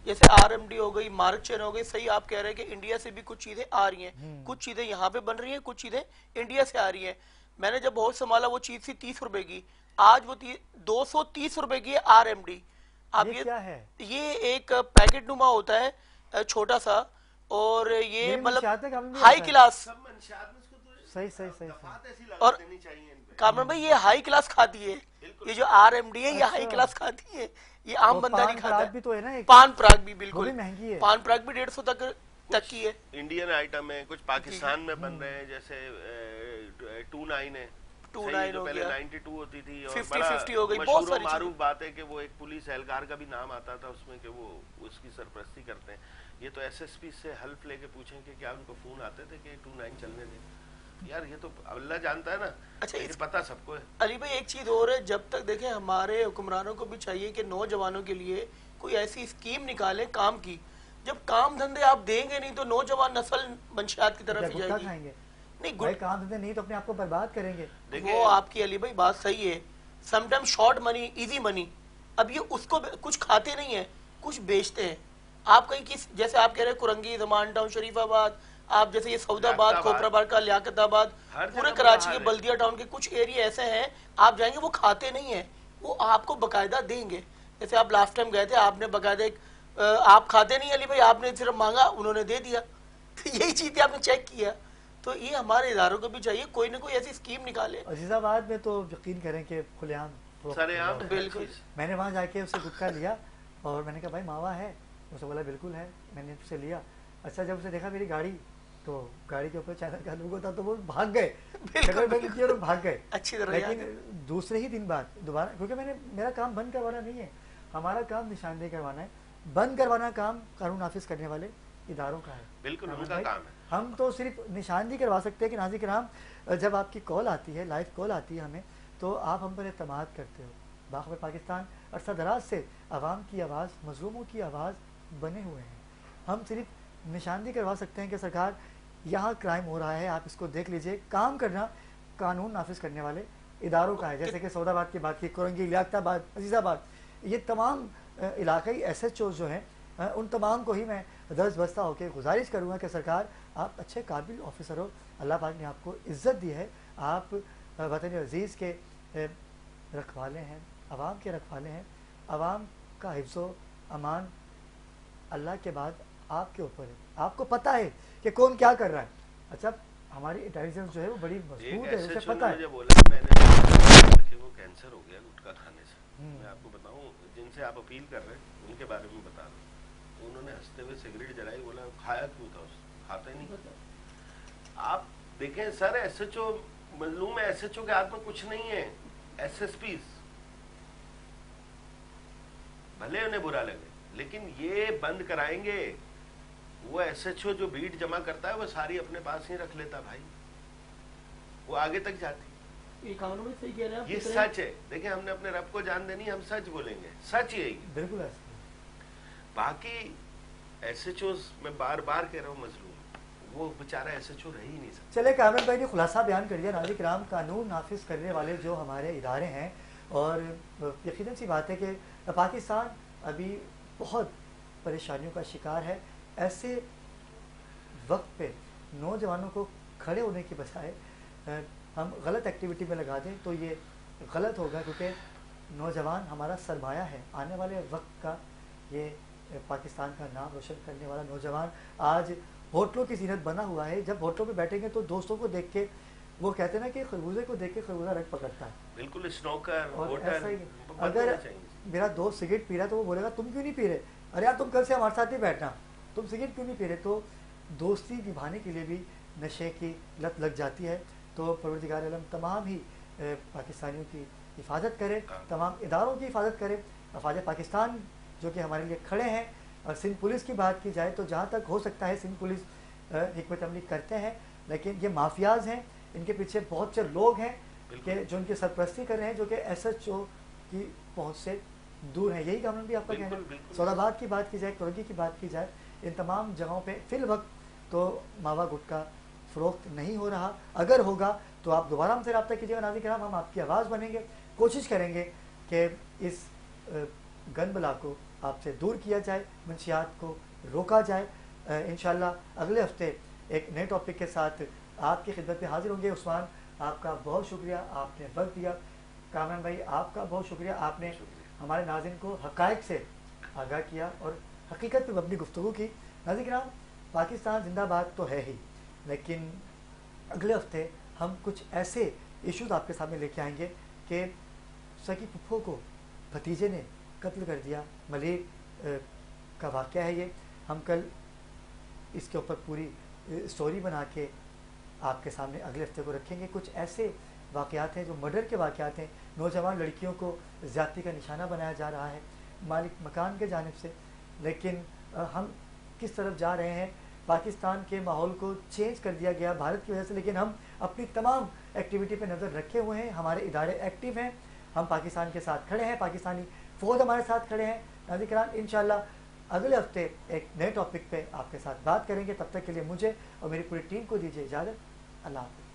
[SPEAKER 6] जैसे RMD हो गई, मार्क चेन हो गई, सही आप कह रहे हैं कि इंडिया से भी कुछ चीजें आ रही हैं, कुछ चीजें यहाँ पे बन रही हैं, कुछ चीजें इंडिया से आ रही हैं। मैंने जब बहुत संभाला वो चीज थी 30 रुपए की, आज वो 230 रुपए की है RMD। आप
[SPEAKER 1] ये क्या है?
[SPEAKER 6] ये एक पैकेट नुमा होता है छोटा सा, और ये
[SPEAKER 1] मंशियात में काम
[SPEAKER 6] मतलब
[SPEAKER 1] नहीं
[SPEAKER 6] हाई
[SPEAKER 1] होता है।
[SPEAKER 6] क्लास।
[SPEAKER 2] सब मंशियात में इसको तो
[SPEAKER 1] सही सही सही
[SPEAKER 2] दफात ऐसी लगा
[SPEAKER 6] और
[SPEAKER 2] देनी चाहिए इन पे।
[SPEAKER 6] कामरान भाई ये हाई क्लास खाती है, ये जो RMD है ये हाई क्लास खाती है, ये आम
[SPEAKER 1] और
[SPEAKER 6] बंदा
[SPEAKER 1] पान
[SPEAKER 6] नहीं खाता
[SPEAKER 1] पराग
[SPEAKER 6] है।
[SPEAKER 1] भी तो है ना एक,
[SPEAKER 6] पान पराग भी
[SPEAKER 1] वो
[SPEAKER 6] बिल्कुल
[SPEAKER 1] भी महंगी है।
[SPEAKER 6] पान पराग भी 150 तक की है।
[SPEAKER 2] इंडियन आइटम है, कुछ पाकिस्तान में बन रहे हैं, जैसे 29 है,
[SPEAKER 6] 29
[SPEAKER 2] तो
[SPEAKER 6] हो
[SPEAKER 2] पहले
[SPEAKER 6] गया,
[SPEAKER 2] 92 होती थी, और
[SPEAKER 6] 50 हो गई, बहुत
[SPEAKER 2] मशहूर
[SPEAKER 6] सारी
[SPEAKER 2] मारूफ बात है कि वो एक पुलिस एहलकार का भी नाम आता था उसमें कि वो उसकी सरपरस्ती करते हैं। ये तो SSP से हेल्प लेके पूछें कि क्या उनको फोन आते थे कि 29 चलने दें? यार ये तो अल्लाह जानता है ना।
[SPEAKER 6] अच्छा,
[SPEAKER 2] लेकिन पता सबको है।
[SPEAKER 6] अली भाई एक चीज और है, जब तक देखें हमारे हुक्मरानों को भी चाहिए कि नौजवानों के लिए कोई ऐसी स्कीम निकाले काम की। जब काम धंधे आप देंगे नहीं तो नौजवान नस्ल मंशियात की तरफ ही
[SPEAKER 1] गुटखा
[SPEAKER 6] जाएगी।
[SPEAKER 1] खाएंगे
[SPEAKER 6] नहीं
[SPEAKER 1] भाई, काम धंधे नहीं तो अपने आप को बर्बाद करेंगे।
[SPEAKER 6] वो आपकी अली भाई बात सही है, sometime short money easy money. अब ये उसको कुछ खाते नहीं है, कुछ बेचते हैं। आप कहीं किस, जैसे आप कह रहे हैं कुरंगी, जमान टाउन, शरीफाबाद, आप जैसे ये सऊदाबाद, खोपराबाद का लियाकताबाद, पूरे कराची के बल्दिया टाउन के कुछ एरिया ऐसे हैं, आप जाएंगे वो खाते नहीं है, वो आपको बकायदा देंगे। जैसे आप लास्ट टाइम गए थे, आपने बकायदा आप खाते नहीं अली भाई, आपने सिर्फ मांगा उन्होंने दे दिया। तो यही चीज आपने चेक किया। तो ये हमारे इदारों को भी चाहिए कोई ना कोई ऐसी स्कीम निकाले।
[SPEAKER 1] अजीजाबाद में तो यकीन करें कि खुलेआम
[SPEAKER 2] सरेआम
[SPEAKER 6] बिल्कुल।
[SPEAKER 1] मैंने वहाँ जाके उससे गुटखा लिया और मैंने कहा भाई मावा है, उसने बोला बिल्कुल है, मैंने उससे लिया। अच्छा जब उसे देखा मेरी गाड़ी, तो गाड़ी के ऊपर चैनल का लोगो था, तो वो भाग गए, और भाग गए
[SPEAKER 6] अच्छी तरह।
[SPEAKER 1] लेकिन दूसरे ही दिन बाद दोबारा, क्योंकि मेरा काम बंद करवाना नहीं है, हमारा काम निशानदेही करवाना है। बंद करवाना काम कानून नाफिज करने वाले इदारों का है,
[SPEAKER 2] बिल्कुल उनका काम है।
[SPEAKER 1] हम तो सिर्फ निशानदेही करवा सकते हैं कि नाज़रीन किराम जब आपकी कॉल आती है, लाइव कॉल आती है हमें, तो आप हम पर एतमाद करते हो। बाखबर पाकिस्तान अरसा दराज से आवाम की आवाज़, मजलूमों की आवाज़ बने हुए हैं। हम सिर्फ निशानदेही करवा सकते हैं कि सरकार यहाँ क्राइम हो रहा है, आप इसको देख लीजिए। काम करना कानून नाफिज करने वाले इदारों का है, जैसे कि सऊदाबाद की बात की, कुरंगी, लियाकताबाद, अजीज़ाबाद, ये तमाम इलाकई SHO जो हैं, उन तमाम को ही मैं दर्ज बस्ता होकर गुजारिश करूँगा कि सरकार आप अच्छे काबिल ऑफिसर हो, अल्लाह पाक ने आपको इज़्ज़त दी है, आप वतन अज़ीज़ के रखवाले हैं, आवाम के रखवाले हैं। आवाम का हिफ्ज़ो अमान अल्लाह के बाद आपके ऊपर है, आपको पता है कि कौन क्या कर रहा है। अच्छा हमारी इंटेलिजेंस जो है वो बड़ी मजबूत है, उसे पता है।
[SPEAKER 2] बोला मैंने वो कैंसर हो गया गुटखा खाने से। मैं आपको बताऊं, जिनसे आप अपील कर रहे हैं उनके बारे में बता रहा हूँ, उन्होंने हंसते हुए सिगरेट जलाई, बोला खाया क्यों था, खाता ही नहीं। आप देखें सर, SHO मजलूम है, SHO के हाथ में कुछ नहीं है। SSPs भले उन्हें बुरा लगे, लेकिन ये बंद कराएंगे। वो SHO जो बीट जमा करता है वो सारी अपने पास ही रख लेता भाई, वो आगे तक जाती।
[SPEAKER 6] ये कानून में सही कह रहे हैं आप,
[SPEAKER 2] ये सच है। देखिए हमने अपने रब को जान देनी, हम सच बोलेंगे, सच यही।
[SPEAKER 1] बिल्कुल है।
[SPEAKER 2] बाकी SHOs मैं बार बार कह रहा हूँ मजलूम, वो बेचारा SHO रह ही नहीं सकता।
[SPEAKER 1] चले कामिल भाई ने खुलासा बयान कर दिया। नाज़रीन किराम, कानून नाफिज करने वाले जो हमारे इदारे हैं, और यकीनन सी बात है कि पाकिस्तान अभी बहुत परेशानियों का शिकार है। ऐसे वक्त पे नौजवानों को खड़े होने की बजाय हम गलत एक्टिविटी में लगा दें तो ये गलत होगा, क्योंकि नौजवान हमारा सरमाया है। आने वाले वक्त का ये पाकिस्तान का नाम रोशन करने वाला नौजवान आज होटलों की जीनत बना हुआ है। जब होटलों पे बैठेंगे तो दोस्तों को देख के, वो कहते हैं ना कि खरबूजे को देख के खरबूजा रंग पकड़ता है।
[SPEAKER 2] बिल्कुल स्नोकर,
[SPEAKER 1] और
[SPEAKER 2] होटल,
[SPEAKER 1] ऐसा ही अगर मेरा दोस्त सिगरेट पी रहा है तो वो बोलेगा तुम क्यों नहीं पी रहे, अरे यार तुम कल से हमारे साथ ही बैठना, तुम सिगरेट क्यों नहीं पी रहे। तो दोस्ती निभाने के लिए भी नशे की लत लग जाती है। तो परवरदिगार आलम तमाम ही पाकिस्तानियों की हिफाजत करे, तमाम इदारों की हिफाजत करे। अफवाज पाकिस्तान जो कि हमारे लिए खड़े हैं। और सिंध पुलिस की बात की जाए तो जहाँ तक हो सकता है सिंध पुलिस हिकमत अमली करते हैं, लेकिन ये माफियाज हैं, इनके पीछे बहुत से लोग हैं कि जो उनकी सरपरस्ती कर रहे हैं, जो कि SHO की पहुँच से दूर है। यही कानून भी आपका कहना है। सौदाबाद की बात की जाए, कुरंगी की बात की जाए, इन तमाम जगहों पे फिल वक्त तो मावा गुटखा फ़रोख्त नहीं हो रहा। अगर होगा तो आप दोबारा हमसे रब्ता कीजिएगा। नाज़रीन किराम, हम आपकी आवाज़ बनेंगे, कोशिश करेंगे कि इस गन बला को आपसे दूर किया जाए, मंशियात को रोका जाए। इंशाल्लाह अगले हफ्ते एक नए टॉपिक के साथ आपकी खिदमत में हाजिर होंगे। उस्मान, आपका बहुत शुक्रिया, आपने वक्त दिया। कामरान भाई, आपका बहुत शुक्रिया, आपने हमारे नाज़रीन को हक़ाइक़ से आगाह किया और हकीकत पे मबनी गुफ्तगू की। नाज़रीन किराम, पाकिस्तान जिंदाबाद तो है ही, लेकिन अगले हफ्ते हम कुछ ऐसे इश्यूज़ आपके सामने लेके आएंगे कि सगी फुफ्फो को भतीजे ने कत्ल कर दिया, मलिक का वाक़या है ये। हम कल इसके ऊपर पूरी स्टोरी बना के आपके सामने अगले हफ्ते को रखेंगे। कुछ ऐसे वाक़यात हैं जो मर्डर के वाक़यात हैं, नौजवान लड़कियों को ज़्यादती का निशाना बनाया जा रहा है मालिक मकान के जानिब से। लेकिन हम किस तरफ जा रहे हैं, पाकिस्तान के माहौल को चेंज कर दिया गया भारत की वजह से, लेकिन हम अपनी तमाम एक्टिविटी पे नज़र रखे हुए हैं। हमारे इदारे एक्टिव हैं, हम पाकिस्तान के साथ खड़े हैं, पाकिस्तानी फ़ौज हमारे साथ खड़े हैं। नाज़रीन किराम, इंशाल्लाह अगले हफ्ते एक नए टॉपिक पे आपके साथ बात करेंगे। तब तक के लिए मुझे और मेरी पूरी टीम को दीजिए इजाज़त। अल्लाह हाफ़िज़।